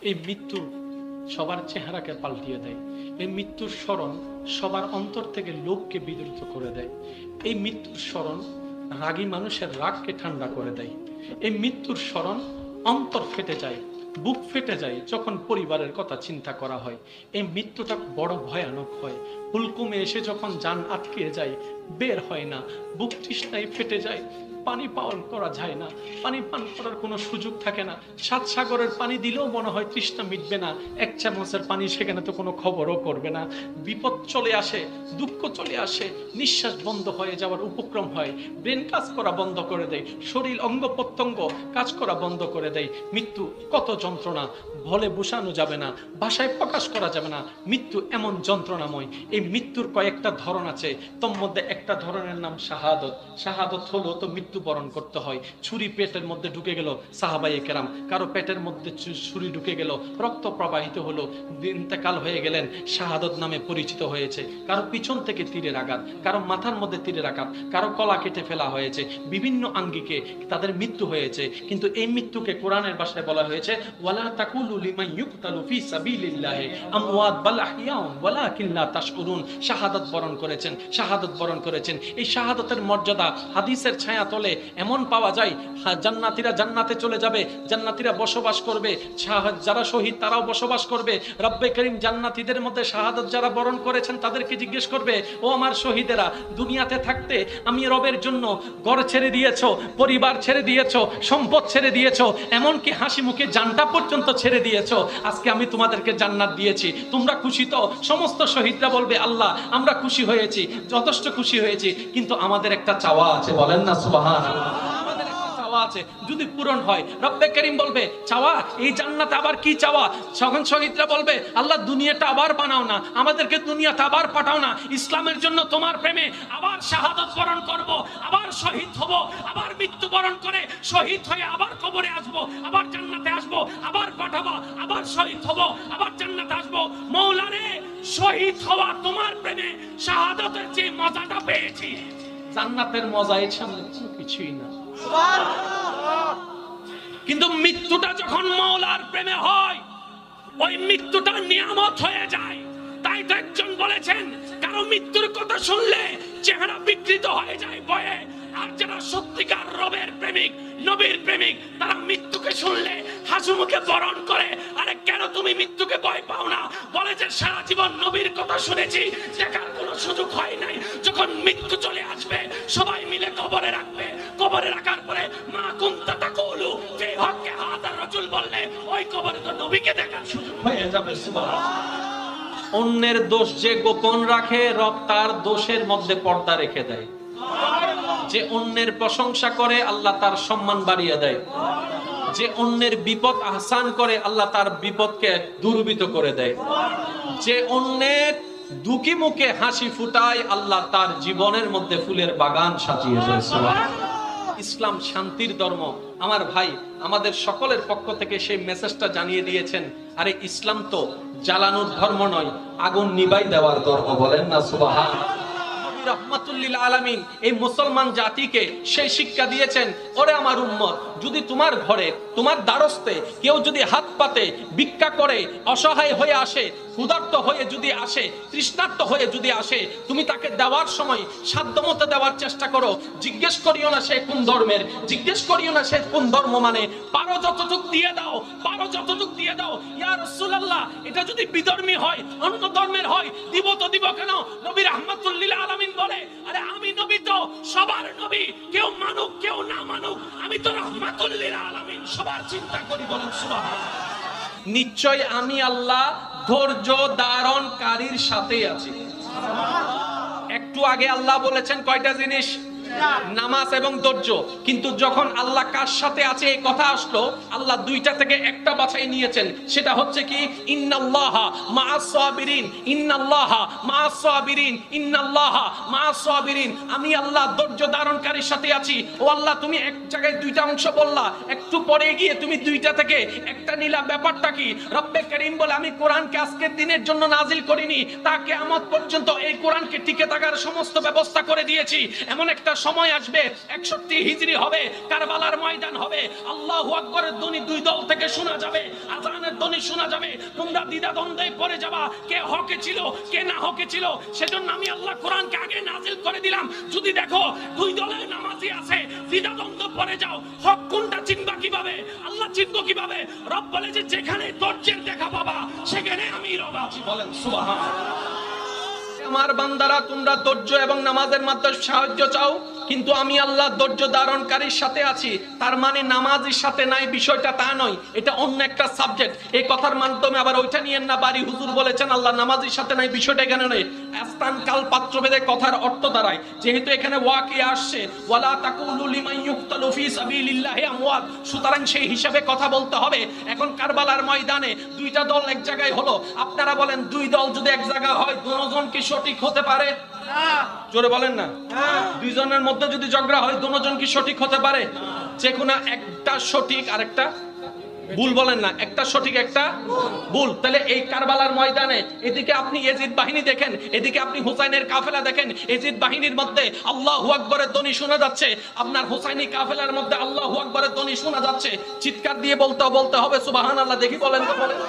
এই মৃত্যু সবার চেহারাকে পাল্টিয়ে দেয়। এই মৃত্যুর স্মরণ সবার অন্তর থেকে লোভকে বিদ্রুত করে দেয়। এই মৃত্যুর স্মরণ রাগী মানুষের রাগকে ঠান্ডা করে দেয়। এই মৃত্যুর স্মরণ অন্তর ফেটে যায়, বুক ফেটে যায় যখন পরিবারের কথা চিন্তা করা হয়। এই মৃত্যুটা বড় ভয়ানক হয়। হুলকুমে এসে যখন জান আটকে যায়, বের হয় না, বুক তৃষ্ণায় ফেটে যায়, পানি পান করা যায় না, পানি পান করার কোনো সুযোগ থাকে না। সাত সাগরের পানি দিলেও মনে হয় তৃষ্ণা মিটবে না, এক চামচের পানি সেখানে তো কোনো খবরও করবে না। বিপদ চলে আসে, দুঃখ চলে আসে, নিঃশ্বাস বন্ধ হয়ে যাওয়ার উপক্রম হয়, ব্রেন কাজ করা বন্ধ করে দেয়, শরীর অঙ্গ প্রত্যঙ্গ কাজ করা বন্ধ করে দেয়। মৃত্যু কত যন্ত্রণা, বলে বোঝানো যাবে না, ভাষায় প্রকাশ করা যাবে না। মৃত্যু এমন যন্ত্রণাময়। এই মৃত্যুর কয়েকটা ধরন আছে, তোর মধ্যে একটা ধরনের নাম শাহাদত। শাহাদত হলো তো মৃত্যুবরণ করতে হয়। ছুরি পেটের মধ্যে ঢুকে গেল, সাহাবায়ে কেরাম, কারো পেটের মধ্যে ছুরি ঢুকে গেল, রক্ত প্রবাহিত হলো, ইন্তেকাল হয়ে গেলেন, শাহাদত নামে পরিচিত হয়েছে। কারো পিছন থেকে তীরের আঘাত, কারো মাথার মধ্যে তীরের আঘাত, কারো গলা কেটে ফেলা হয়েছে, বিভিন্ন আঙ্গিকে তাদের মৃত্যু হয়েছে। কিন্তু এই মৃত্যুকে কোরআনের ভাষায় বলা হয়েছে ওয়ালা তাকুলু লিমান ইউকতালু ফি সাবিলিল্লাহি আমওয়াত বাল আহইয়াউন ওয়ালাকিন লা তাশউরুন। শাহাদাত বরণ করেছেন, শাহাদাত বরণ করেছেন। এই শাহাদাতের মর্যাদা হাদিসের ছায়া তলে এমন পাওয়া যায়, জান্নাতীরা জান্নাতে চলে যাবে, জান্নাতীরা বসবাস করবে, যারা শহীদ তারাও বসবাস করবে। রব্বে করিম জান্নাতীদের মধ্যে শাহাদাত যারা বরণ করেছেন তাদেরকে জিজ্ঞেস করবে, ও আমার শহীদেরা, দুনিয়াতে থাকতে আমি রবের জন্য ঘর ছেড়ে দিয়েছো, পরিবার ছেড়ে দিয়েছো, সম্পদ ছেড়ে দিয়েছো, এমনকি হাসি মুখে জানটা পর্যন্ত ছেড়ে দিয়েছো, আজকে আমি তোমাদেরকে জান্নাত দিয়েছি, তোমরা খুশি তো? সমস্ত শহীদরা বলবে আল্লাহ আমরা খুশি হয়েছি, যথেষ্ট খুশি হয়েছি, কিন্তু আমাদের একটা চাওয়া আছে। বলেন না সুবহানাল্লাহ। আমাদের একটা চাওয়া আছে, যদি পূরণ হয়। রব্বে করিম বলবে চাওয়া, এই জান্নাত আবার কি চাওয়া? যখন শহীদরা বলবে আল্লাহ দুনিয়াটা আবার বানাও না, আমাদেরকে দুনিয়াতে আবার পাঠাও না, ইসলামের জন্য তোমার প্রেমে আবার শাহাদাত বরণ করব, আবার শহীদ হব, আবার মৃত্যুবরণ করে শহীদ হয়ে আবার কবরে আসব, আবার জান্নাতে আসব, আবার পাঠাবো, আবার শহীদ হব, আবার জান্নাতে আসব। মওলা রে, শহীদ হওয়া তোমার প্রেমে শাহাদাতের যে মজাটা পেয়েছি, জান্নাতের মজা এর সামনে কোনো কিছুই না। কিন্তু মৃত্যুটা যখন মওলার প্রেমে হয়, ওই মৃত্যুটা নিয়ামত হয়ে যায়। তাই তো একজন বলেছেন, কারো মৃত্যুর কথা শুনলে চেহারা বিকৃত হয়ে যায় ভয়ে, আর যারা সত্যিকার রবের প্রেমিক, নবীর প্রেমিক, তারা মৃত্যুকে শুনলে হাসি মুখে বরণ করে। আরে কেন তুমি মৃত্যুকে ভয় পাও না? বলে যে সারা জীবন নবীর কথা শুনেছি, দেখার কোনো সুযোগ হয় নাই, যখন মৃত্যু চলে আসবে সবাই মিলে কবরে রাখবে, কবরে রাখার পরে মা কুনতা তাকুলু ফি হক্কি হাযা রাজুল বললে ওই কবরে তো নবীকে দেখার সুযোগ হয়ে যাবে। সুবহানাল্লাহ। অন্যের দোষ যে গোপন রাখে, রব তার দোষের মধ্যে পর্দা রেখে দেয়। যে অন্যের প্রশংসা করে আল্লাহ তার সম্মান বাড়িয়ে দেয়। যে অন্যের বিপদ আহসান করে আল্লাহ তার বিপদকে দূরীভূত করে দেয়। যে অন্যের দুঃখী মুখে হাসি ফুটায় আল্লাহ তার জীবনের মধ্যে ফুলের বাগান সাজিয়ে দেয়। ইসলাম শান্তির ধর্ম। আমার ভাই আমাদের সকলের পক্ষ থেকে সেই মেসেজটা জানিয়ে দিয়েছেন। আরে ইসলাম তো জ্বালানোর ধর্ম নয়, আগুন নিভাই দেওয়ার ধর্ম। বলেন না সুবহানাল্লাহ। রহমাতুল লিল আলামিন এই মুসলমান জাতিকে সেই শিক্ষা দিয়েছেন, ওরে আমার উম্মত, যদি তোমার ঘরে তোমার দ্বারস্থে কেউ যদি হাত পাতে ভিক্ষা করে অসহায় হয়ে আসে, ক্ষুধার্ত হয়ে যদি আসে, তৃষ্ণার্ত হয়ে যদি আসে, তুমি তাকে দেওয়ার সময় সাধ্যমতো দেওয়ার চেষ্টা করো। জিজ্ঞেস করিও না সে কোন ধর্মের, জিজ্ঞেস করিও না সে কোন ধর্ম মানে, পারো যতটুক দিয়ে দাও, পারো যতটুক দিয়ে দাও। ইয়া রাসূলুল্লাহ, এটা যদি বিধর্মী হয়, অন্য ধর্মের হয়, দিব তো দিব কেন? নবী রাহমাতুল লিল আলামিন বলে, আরে আমি নবী তো সবার নবী, কেউ মানুক কেউ না মানুক, আমি তো রাহমাতুল লিল আলামিন, সবার চিন্তা করি। বলেন সুবহানাল্লাহ। নিশ্চয় আমি আল্লাহ ধৈর্য ধারণকারীর সাথে আছি। একটু আগে আল্লাহ বলেছেন কয়টা জিনিস? নামাজ এবং ধৈর্য। কিন্তু যখন আল্লাহ কার সাথে আছে এই কথা আসলো, আল্লাহ দুইটা থেকে একটা বাছাই নিয়েছেন, সেটা হচ্ছে কি ইন্নাল্লাহা মাআস সাবিরিন, ইন্নাল্লাহা মাআস সাবিরিন, ইন্নাল্লাহা মাআস সাবিরিন। আমি আল্লাহ ধৈর্য ধারণকারীর সাথে আছি। ও আল্লাহ, তুমি এক জায়গায় দুইটা অংশ বললা, একটু পরে গিয়ে তুমি দুইটা থেকে একটা নিলা, ব্যাপারটা কি? রব্বে করিম বলে, আমি কোরআনকে আজকের দিনের জন্য নাজিল করিনি, তা কিয়ামত পর্যন্ত এই কোরআনকে টিকে থাকার সমস্ত ব্যবস্থা করে দিয়েছি। এমন একটা সময় আসবে 61 হিজরি হবে, কারবালার ময়দান হবে, আল্লাহু আকবারের ধ্বনি দুই দল থেকে শোনা যাবে, আযানের ধ্বনি শোনা যাবে, তোমরা দ্বিধাদ্বন্দ্বে পড়ে যাবা কে হকে ছিল কে না হকে ছিল। সেজন্য আমি আল্লাহ কোরআনকে আগে নাজিল করে দিলাম। যদি দেখো দুই দলের নামাজি আছে, দ্বিধাদ্বন্দ্ব পড়ে যাও, হক কোনটা চিনবা কিভাবে, আল্লাহ চিনবো কিভাবে? রব বলে যে যেখানে ধৈর্যের দেখা পাবা সেখানে আমি রব আছি। বলেন সুবহানাল্লাহ। আমার বান্দারা, তোমরা ধৈর্য এবং নামাজের মাধ্যমে সাহায্য চাও, কিন্তু আমি আল্লাহ ধৈর্য ধারণকারীর সাথে আছি। তার মানে নামাজের সাথে নাই বিষয়টা তা নয়, এটা অন্য একটা সাবজেক্ট। এই কথার মাধ্যমে আবার ওইটা নিয়েন না, বাড়ি হুজুর বলেছেন আল্লাহ নামাজের সাথে নাই, বিষয়টা এখানে নয়। স্থান কাল পাত্রভেদে কথার অর্থ দাঁড়ায়। যেহেতু এখানে ওয়াকিয়া আসছে ওয়ালা তাকুলু লিমান ইউকতালু ফি সাবিলিল্লাহি আমওয়াত, সুতরাং সেই হিসাবে কথা বলতে হবে। এখন কারবালার ময়দানে দুইটা দল এক জায়গায় হলো, আপনারা বলেন দুই দল যদি এক জায়গায় হয় দুজন কি সঠিক হতে পারে? জোরে বলেন না। দুইজনের মধ্যে যদি ঝগড়া হয় দুজন কি সঠিক হতে পারে? যে কোনো একটা সঠিক আর একটা ভুল, বলেন না, একটা সঠিক একটা ভুল। তাহলে এই কারবালার ময়দানে এদিকে আপনি ইয়াজিদ বাহিনী দেখেন, এদিকে আপনি হুসাইনের কাফেলা দেখেন। ইয়াজিদ বাহিনীর মধ্যে আল্লাহু আকবারের ধ্বনি শোনা যাচ্ছে, আপনার হুসাইনি কাফেলার মধ্যে আল্লাহু আকবারের ধ্বনি শোনা যাচ্ছে। চিৎকার দিয়ে বলতে হবে সুবহানাল্লাহ। দেখি বলেন তো, বলেন।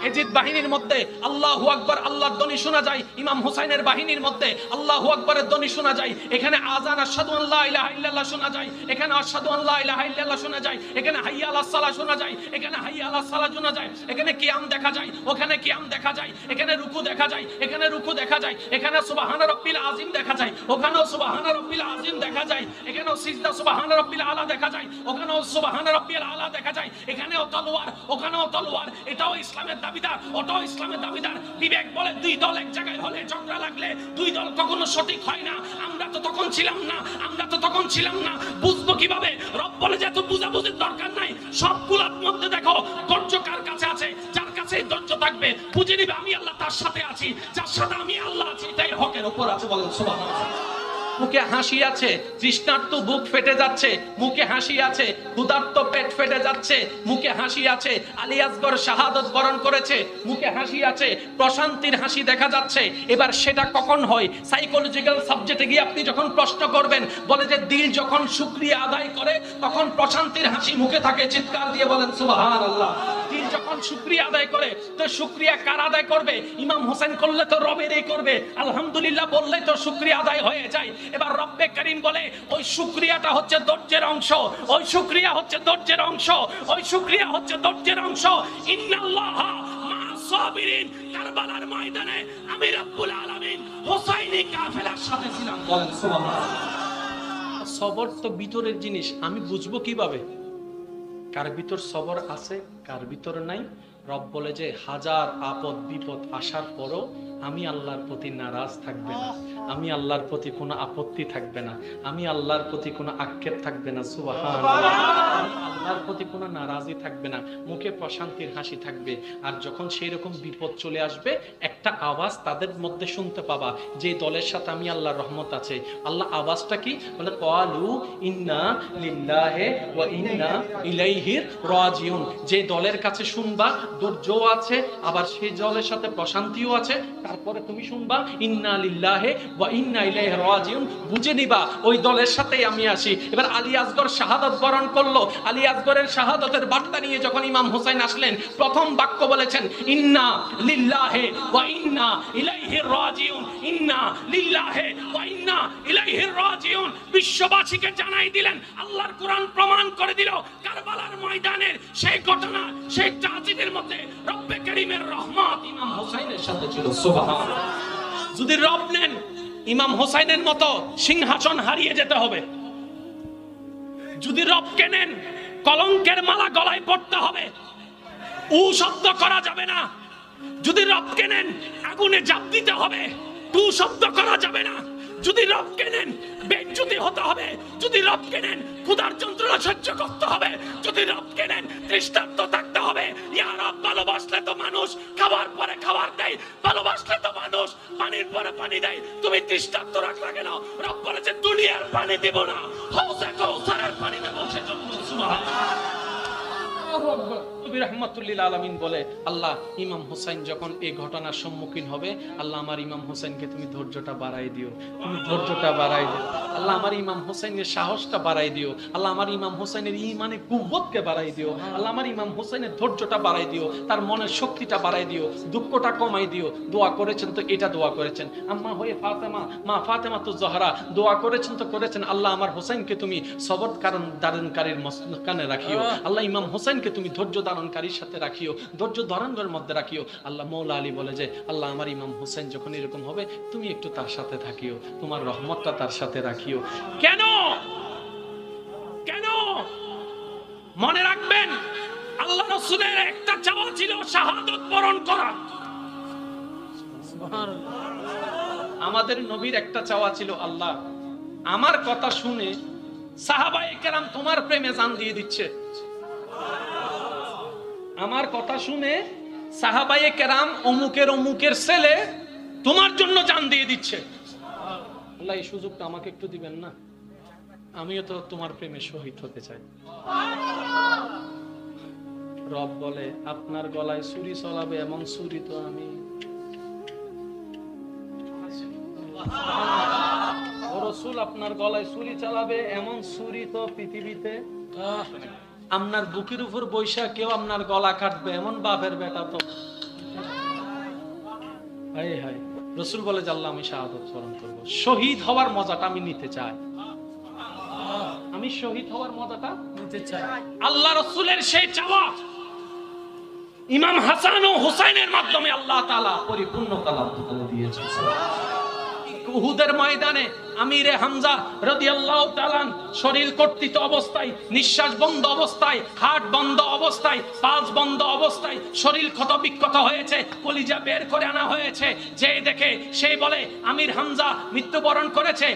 ইয়াজিদ বাহিনীর মধ্যে আল্লাহু আকবার আল্লাহর ধ্বনি শোনা যায়, ইমাম হুসাইনের বাহিনীর মধ্যে আল্লাহু আকবারের ধ্বনি শোনা যায়। এখানে আযান আশহাদু আল্লা ইলাহা ইল্লাল্লাহ শোনা যায়, এখানে আশহাদু আল্লা ইলাহা ইল্লাল্লাহ শোনা যায়, এখানে হাইয়া আলাস সালাহ শোনা যায়, এখানে হাইয়া আলাস সালাহ শোনা যায়, এখানে কিয়াম দেখা যায়, ওখানে কিয়াম দেখা যায়, এখানে রুকু দেখা যায়, এখানে রুকু দেখা যায়, এখানে সুবহান রাব্বিল আযীম দেখা যায়, ওখানেও সুবহান রাব্বিল আযীম দেখা যায়, এখানেও সিজদা সুবহান রাব্বিল আলা দেখা যায়, ওখানেও সুবহান রাব্বিল আলা দেখা যায়, এখানেও তলোয়ার, ওখানেও তলোয়ার। এটাও ইসলামের দাবিদার, ওটাও ইসলামের দাবিদার। বিবেক বলে দুই দল এক জায়গায় হলে ঝগড়া লাগলে দুই দল কখনো সঠিক হয় না। আমরা তো তখন ছিলাম না, বুঝবো কিভাবে? রব বলে যে এত বুঝাবুঝির দরকার নাই, সবগুলোর মধ্যে দেখো ধৈর্য কার কাছে আছে, যার কাছে ধৈর্য থাকবে বুঝে নিবে আমি আল্লাহ তার সাথে আছি, যার সাথে আমি আল্লাহ আছি তাই হকের উপর আছে। বলেন সুবহানাল্লাহ। মুখে হাসি আছে, তৃষ্ণার্ত বুক ফেটে যাচ্ছে, মুখে হাসি আছে, ক্ষুধার্ত পেট ফেটে যাচ্ছে, মুখে হাসি আছে, আলী আসগর শাহাদত বরণ করেছে, মুখে হাসি আছে, প্রশান্তির হাসি দেখা যাচ্ছে। এবার সেটা কখন হয়? সাইকোলজিক্যাল সাবজেক্টে গিয়ে আপনি যখন প্রশ্ন করবেন, বলে যে দিল যখন শুকরিয়া আদায় করে তখন প্রশান্তির হাসি মুখে থাকে। চিৎকার দিয়ে বলেন সুবহানাল্লাহ। দিল যখন শুকরিয়া আদায় করে, তো শুকরিয়া কার আদায় করবে? ইমাম হোসেন করলে তো রবেরই করবে, আলহামদুলিল্লাহ বললে তো শুকরিয়া আদায় হয়ে যায়। এবার রব্বে করিম বলে ওই শুকরিয়াটা হচ্ছে ধৈর্যের অংশ, ওই শুকরিয়া হচ্ছে ধৈর্যের অংশ, ওই শুকরিয়া হচ্ছে ধৈর্যের অংশ। ইন্নাল্লাহা মা'আস সাবিরিন। কারবালার ময়দানে আমি রব্বুল আলামিন হুসাইনি কাফেলার সাথে ছিলাম। বলেন সুবহানাল্লাহ। সবর তো ভিতরের জিনিস, আমি বুঝবো কিভাবে কার ভিতর সবর আছে কার ভিতর নাই? রব বলে যে হাজার আপদ বিপদ আসার পরও আমি আল্লাহর প্রতি নারাজ থাকবে না, আমি আল্লাহর প্রতি কোনো আপত্তি থাকবে না, আমি আল্লাহর প্রতি কোনো আক্ষেপ থাকবে না। সুবহানাল্লাহ। আল্লাহর প্রতি কোনো নারাজি থাকবে না, মুখে প্রশান্তির হাসি থাকবে। আর যখন সেই রকম বিপদ চলে আসবে একটা আওয়াজ তাদের মধ্যে শুনতে পাবা, যে দলের সাথে আমি আল্লাহর রহমত আছে। আল্লাহ আওয়াজটা কি বলে? ক্বালু ইন্না লিল্লাহি ওয়া ইন্না ইলাইহি রাজিউন। যে দলের কাছে শুনবা ধৈর্য আছে, আবার সেই দলের সাথে প্রশান্তিও আছে, তারপরে তুমি শুনবা ইন্না লিল্লাহি ওয়া ইন্না ইলাইহি রাজিউন, বুঝে নিবা ওই দলের সাথেই আমি আসি। এবার আলী আসগর শাহাদাত বরণ করলো, আলী আসগরের শাহাদাতের বার্তা নিয়ে যখন ইমাম হোসেন আসলেন, প্রথম বাক্য বলেছেন ইন্না লিল্লাহি ওয়া ইন্না ইলাইহি রাজিউন, ইন্না লিল্লাহি ওয়া ইন্না ইলাইহি রাজিউন। বিশ্ববাসীকে জানাই দিলেন, আল্লাহর কোরআন প্রমাণ করে দিল কারবালার ময়দানের সেই ঘটনা, সেই ট্র্যাজেডির মধ্যে রব্বে করিমের রহমত ইমাম হোসেনের সাথে ছিল। সুবহানাল্লাহ। যদি রব নেন, ইমাম হোসেনের মতো সিংহাসন হারিয়ে যেতে হবে। যদি রবকে নেন, কলঙ্কের মালা গলায় পড়তে হবে, শব্দ করা যাবে না। যদি রবকে নেন, আগুনে ঝাঁপ দিতে হবে, শব্দ করা যাবে না। যদি রবকে নেন, বেজ্জতি হতে হবে। যদি রবকে নেন, ক্ষুধার যন্ত্রণা সহ্য করতে হবে। যদি রবকে নেন, তৃষ্ণার্ত থাকতে হবে। ইয়া রব, ভালোবাসলে তো মানুষ খাবার পরে খাবার দেয়, ভালোবাসলে তো মানুষ পানির পরে পানি দেয়। তুমি তৃষ্ণার্ত রাখলা কেন? রব বলেছে দুনিয়ার পানি দেব না, হাউজে কাউসারের পানি দেব। সেজন্য সুবহানাল্লাহ। কুরতুবী রাহমাতুল্লিল আলামিন বলে, আল্লাহ ইমাম হুসাইন যখন এই ঘটনার সম্মুখীন হবে, আল্লাহ আমার ইমাম হুসাইনকে তুমি ধৈর্যটা বাড়াই দিও, তুমি ধৈর্যটা বাড়াই দিও। আল্লাহ আমার ইমাম হুসাইনের সাহসটা বাড়াই দিও। আল্লাহ আমার ইমাম হুসাইনের ঈমানে কুওয়াতকে বাড়াই দিও। আল্লাহ আমার ইমাম হুসাইনের ধৈর্যটা বাড়াই দিও, তার মনের শক্তিটা বাড়াই দিও, দুঃখটা কমাই দিও। দোয়া করেছেন তো এটা দোয়া করেছেন, আম্মা হয়ে ফাতেমা, মা ফাতেমা তো জহরা দোয়া করেছেন তো করেছেন, আল্লাহ আমার হুসাইনকে তুমি সবর কারণ ধারণকারীর মস্তকানে রাখিও। আল্লাহ ইমাম হুসাইনকে তুমি ধৈর্য ধারণকারীর সাথে রাখিও, ধৈর্য ধারণের মধ্যে রাখিও। আল্লাহ মৌলা আলী বলে যে, আল্লাহ আমার ইমাম হুসাইন যখন এরকম হবে, তুমি একটু তার সাথে থাকিও, তোমার রহমতটা তার সাথে রাখিও। কেন কেন মনে রাখবেন, আল্লাহ রাসূলের একটা চাওয়া ছিল শাহাদাত বরণ করা। আমাদের নবীর একটা চাওয়া ছিল, আল্লাহ আমার কথা শুনে সাহাবায়ে কেরাম তোমার প্রেমে জান দিয়ে দিচ্ছে। আমার কথা শুনে সাহাবায়ে কেরাম অমুকের ছেলে তোমার জন্য জান দিয়ে দিচ্ছে। আল্লাহ এই সুযোগটা আমাকে একটু দিবেন না, আমিও তো তোমার প্রেমে শহীদ হতে চাই। রব বলে, আপনার গলায় ছুরি চলাবে এমন ছুরি তো আমি। ও রাসূল, আপনার গলায় ছুরি চালাবে এমন ছুরি তো পৃথিবীতে, আপনার বুকের উপর বৈশা কেউ আপনার গলা কাটবে এমন বাপের বেটা তো। হায় হায়। রাসূল বলে, আল্লাহ আমি শাহাদাত বরণ করব, শহীদ হওয়ার মজাটা আমি নিতে চাই, আমি শহীদ হওয়ার মজাটা নিতে চাই। আল্লাহ রাসূলের সেই চাওয়া ইমাম হাসান ও হুসাইনের মাধ্যমে আল্লাহ তাআলা পরিপূর্ণতা লাভ করে দিয়েছেন। উহুদের ময়দানে আমিরে হামজা রাদিয়াল্লাহু তাআলা শরীর কর্তৃত অবস্থায়, নিঃশ্বাস বন্ধ অবস্থায়, হার্ট বন্ধ অবস্থায়, পালস বন্ধ অবস্থায় শরীর ক্ষত বিক্ষত হয়েছে, কলিজা বের করে আনা হয়েছে। যে দেখে সেই বলে আমির হামজা মৃত্যুবরণ করেছে।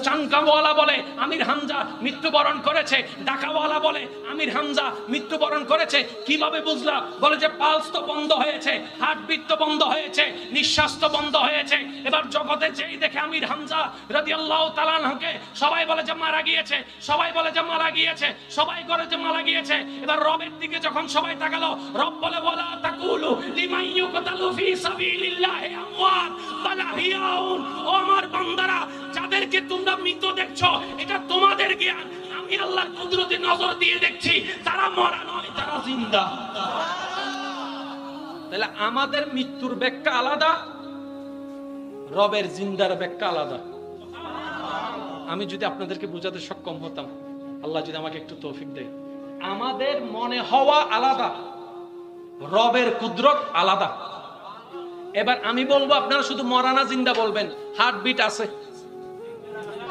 চাঙ্কাওয়ালা বলে আমির হামজা মৃত্যুবরণ করেছে, ঢাকাওয়ালা বলে আমির হামজা মৃত্যুবরণ করেছে। কিভাবে বুঝলা? বলে যে পালস তো বন্ধ হয়েছে, হার্টবিট তো বন্ধ হয়েছে, নিঃশ্বাস তো বন্ধ হয়েছে। এবার জগতে যেই দেখে আমির হামজা রাদিয়াল্লাহু তাআলা আনহুকে, সবাই বলে যে মারা গিয়েছে, সবাই বলে যে মারা গিয়েছে, সবাই করে যে মারা গিয়েছে। এবার রবের দিকে যখন সবাই তাকালো, রব বলে, ওয়ালা তাকুলু লিমান ইউকতালু ফি সাবিলিল্লাহি আমওয়াত বাল আহইয়াউন। ও আমার বান্দারা, যাদেরকে তোমরা মৃত দেখছো, এটা তোমাদের জ্ঞান, আমি আল্লাহর কুদরতে নজর দিয়ে দেখছি, তারা মরা নয়, তারা জিন্দা। তাহলে আমাদের মৃত্যুর ব্যাখ্যা আলাদা, রবের জিন্দার ব্যাখ্যা আলাদা। আমি যদি আপনাদেরকে বোঝাতে সক্ষম হতাম, আল্লাহ যদি আমাকে একটু তৌফিক দেয়। আমাদের মনে হওয়া আলাদা, রবের কুদরত আলাদা। এবার আমি বলবো, আপনারা শুধু মরানা জিন্দা বলবেন। হার্টবিট আছে,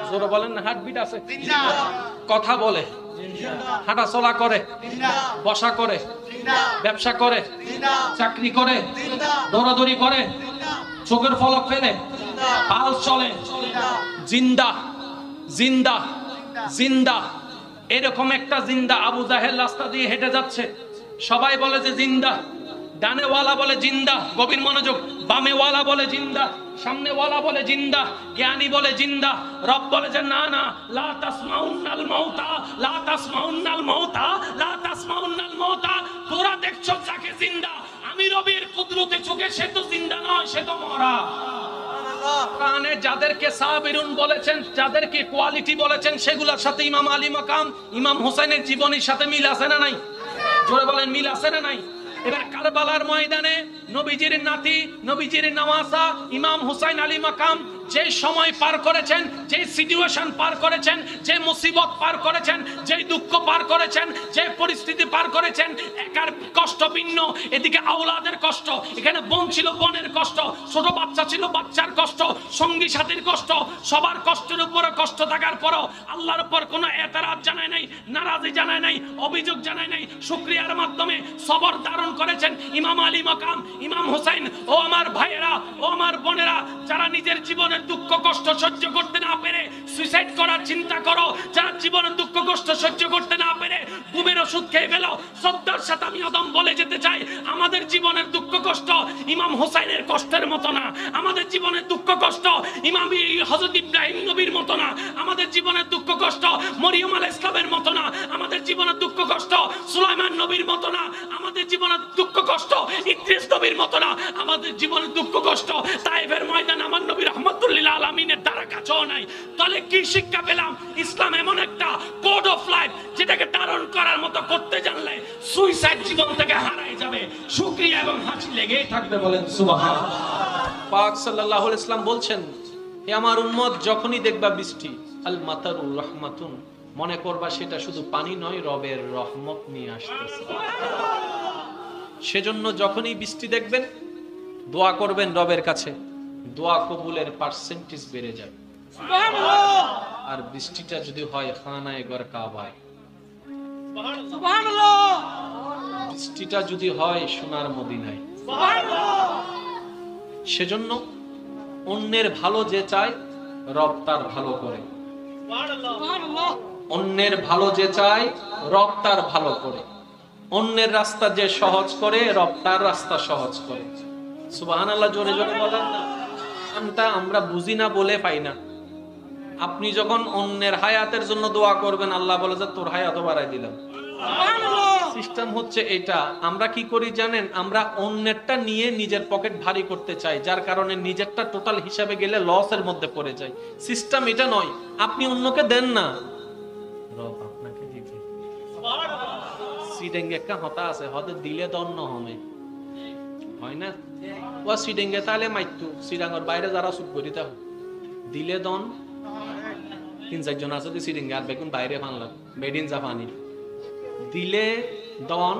জোরে বলেন না, হার্টবিট আছে, কথা বলে, হাঁটা চলা করে, বসা করে, ব্যবসা করে, চাকরি করে, দৌড়াদৌড়ি করে, চোখের পলক ফেলে, পালস চলে, জিন্দা জিন্দা জিন্দা। এরকম একটা জিন্দা আবু জাহেল রাস্তা দিয়ে হেঁটে যাচ্ছে, সবাই বলে যে জিন্দা। ডানে ওয়ালা বলে জিন্দা, গভীর মনোযোগ। বামে ওয়ালা বলে জিন্দা, সামনে ওয়ালা বলে জিন্দা, জ্ঞানী বলে জিন্দা। রব বলে যে না না, লা তাসমাউন্নাল মাউতা, লা তাসমাউন্নাল মাউতা, লা তাসমাউন্নাল মাউতা। তোরা দেখছো যাকে জিন্দা, আমি রবের কুদরতে চোখে সে তো জিন্দা নয়, সে তো মরা। কোরআনে যাদেরকে সাবিরুন বলেছেন, যাদেরকে কোয়ালিটি বলেছেন, সেগুলোর সাথে ইমাম আলী মাকাম, ইমাম হোসেনের জীবনীর সাথে মিল আছে না নাই? জোরে বলেন, মিল আছে না নাই? এবার কারবালার ময়দানে নবীজির নাতি, নবীজির নওয়াসা ইমাম হুসাইন আলী মাকাম যে সময় পার করেছেন, যে সিচুয়েশন পার করেছেন, যে মুসিবত পার করেছেন, যে দুঃখ পার করেছেন, যে পরিস্থিতি পার করেছেন, একার কষ্ট ভিন্ন। এদিকে আওলাদের কষ্ট, এখানে বোন ছিল বোনের কষ্ট, ছোট বাচ্চা ছিল বাচ্চার কষ্ট, সঙ্গী সাথীর কষ্ট, সবার কষ্টের উপরে কষ্ট থাকার পরও আল্লাহর উপর কোনো এতরাজ জানায় নাই, নারাজি জানায় নাই, অভিযোগ জানায় নাই। শুকরিয়ার মাধ্যমে সবর ধারণ করেছেন ইমাম আলী মাকাম, ইমাম হুসাইন। ও আমার ভাইয়েরা, ও আমার বোনেরা, যারা নিজের জীবনে জীবনের দুঃখ কষ্ট সহ্য করতে না পেরে সুইসাইড করার চিন্তা করো, যারা জীবনের দুঃখ কষ্ট সহ্য করতে না পেরে ঘুমের ওষুধ খেয়ে ফেলো, শ্রদ্ধার সাথে আমি আদম বলে যেতে চাই, আমাদের জীবনের দুঃখ কষ্ট ইমাম হোসাইনের কষ্টের মতো না, আমাদের জীবনের দুঃখ কষ্ট ইমাম হযরত ইব্রাহিম নবীর মতো না, আমাদের জীবনের দুঃখ কষ্ট মরিয়ম আলাইহিস সালামের মতো না, আমাদের জীবনের দুঃখ কষ্ট সুলাইমান নবীর মতো না, আমাদের জীবনের দুঃখ কষ্ট ইদ্রিস নবীর মতো না, আমাদের জীবনের দুঃখ কষ্ট তায়েফের ময়দান আমার নবী রাহমাতুল লিল আলামিনের দ্বারা কাছেও নাই। তাহলে কি শিক্ষা পেলাম? ইসলাম এমন একটা কোড অফ লাইফ যেটাকে ধারণ করার মতো করতে জানলে সুইসাইড জীবন থেকে হারাই যাবে, শুকরিয়া এবং হাসি লেগেই থাকবে। বলেন সুবহানাল্লাহ। পাক সাল্লাল্লাহু আলাইহি ওয়াসাল্লাম বলছেন, হে আমার উম্মত, যখনই দেখবা বৃষ্টি, আল মাতারু রাহমাতুন, মনে করবা সেটা শুধু পানি নয়, রবের রহমত নিয়ে আসতেছে। সেজন্য যখনই বৃষ্টি দেখবেন দোয়া করবেন রবের কাছে, দোয়া কবুলের পার্সেন্টেজ বেড়ে যাবে। সুবহানাল্লাহ। আর বৃষ্টিটা যদি হয় খানায়ে গর কাবায়, সুবহানাল্লাহ, বৃষ্টিটা যদি হয় সোনার মদিনায়, সুবহানাল্লাহ। সেজন্য অন্যের ভালো যে চায় রব তার ভালো করে, সুবহানাল্লাহ। অন্যের ভালো যে চায় রব তার ভালো করে, অন্যের রাস্তা যে সহজ করে রব তার রাস্তা সহজ করে। সুবহানাল্লাহ। জোরে জোরে বলেন না। আমরা বুঝি না বলে পাই না। আপনি যখন অন্যের হায়াতের জন্য দোয়া করবেন, আল্লাহ বলে যে তোর হায়াতও বাড়াই দিলাম। সিস্টেম হচ্ছে এটা। আমরা কি করি জানেন? আমরা অন্যেরটা নিয়ে নিজের পকেট ভারী করতে চাই, যার কারণে নিজেরটা টোটাল হিসাবে গেলে লসের মধ্যে পড়ে যায়। সিস্টেম এটা নয়। আপনি অন্যকে দেন না, রব আপনাকে দিবে। সিডেঙ্গে একটা হতা আছে, হতে দিলে দন্ন হবে, হয় না? ও সিডেঙ্গে তাহলে মাইতু সিডাঙ্গর বাইরে যারা সুখ করি তা দিলে দন ৩-৪ জন আছে সিডেঙ্গে, আর বেগুন বাইরে ফানলাম মেডিন জাপানি দিলে দন।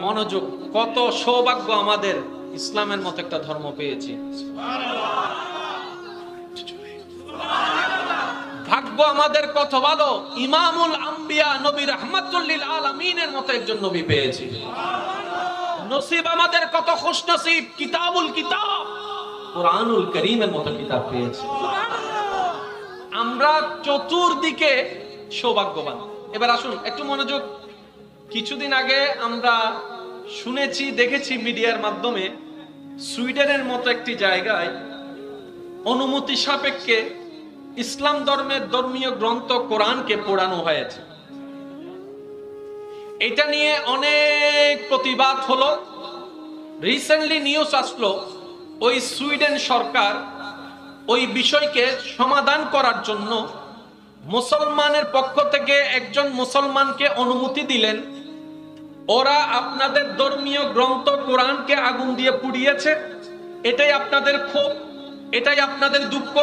মনোযোগ। কত সৌভাগ্য আমাদের ইসলামের মতো একটা ধর্ম পেয়েছি। ভাগ্য আমাদের কত ভালো, ইমামুল আম্বিয়া নবী রাহমাতুল লিল আলামিনের মতো একজন নবী পেয়েছি। নসিব আমাদের কত খুশনসিব, কিতাবুল কিতাব কোরআনুল কারীমের মতো কিতাব পেয়েছি। আমরা চতুর্দিকে সৌভাগ্যবান। এবার আসুন একটু মনোযোগ। কিছুদিন আগে আমরা শুনেছি, দেখেছি মিডিয়ার মাধ্যমে, সুইডেনের মতো একটি জায়গায় অনুমতি সাপেক্ষে ইসলাম ধর্মের ধর্মীয় গ্রন্থ কোরআনকে পোড়ানো হয়েছে। এটা নিয়ে অনেক প্রতিবাদ হলো। রিসেন্টলি নিউজ আসলো, ওই সুইডেন সরকার ওই বিষয়কে সমাধান করার জন্য মুসলমানের পক্ষ থেকে একজন মুসলমানকে অনুমতি দিলেন। ওরা আপনাদের ধর্মীয় গ্রন্থ কোরআনকে আগুন দিয়ে পুড়িয়েছে, এটাই আপনাদের ক্ষোভ, এটাই আপনাদের দুঃখ,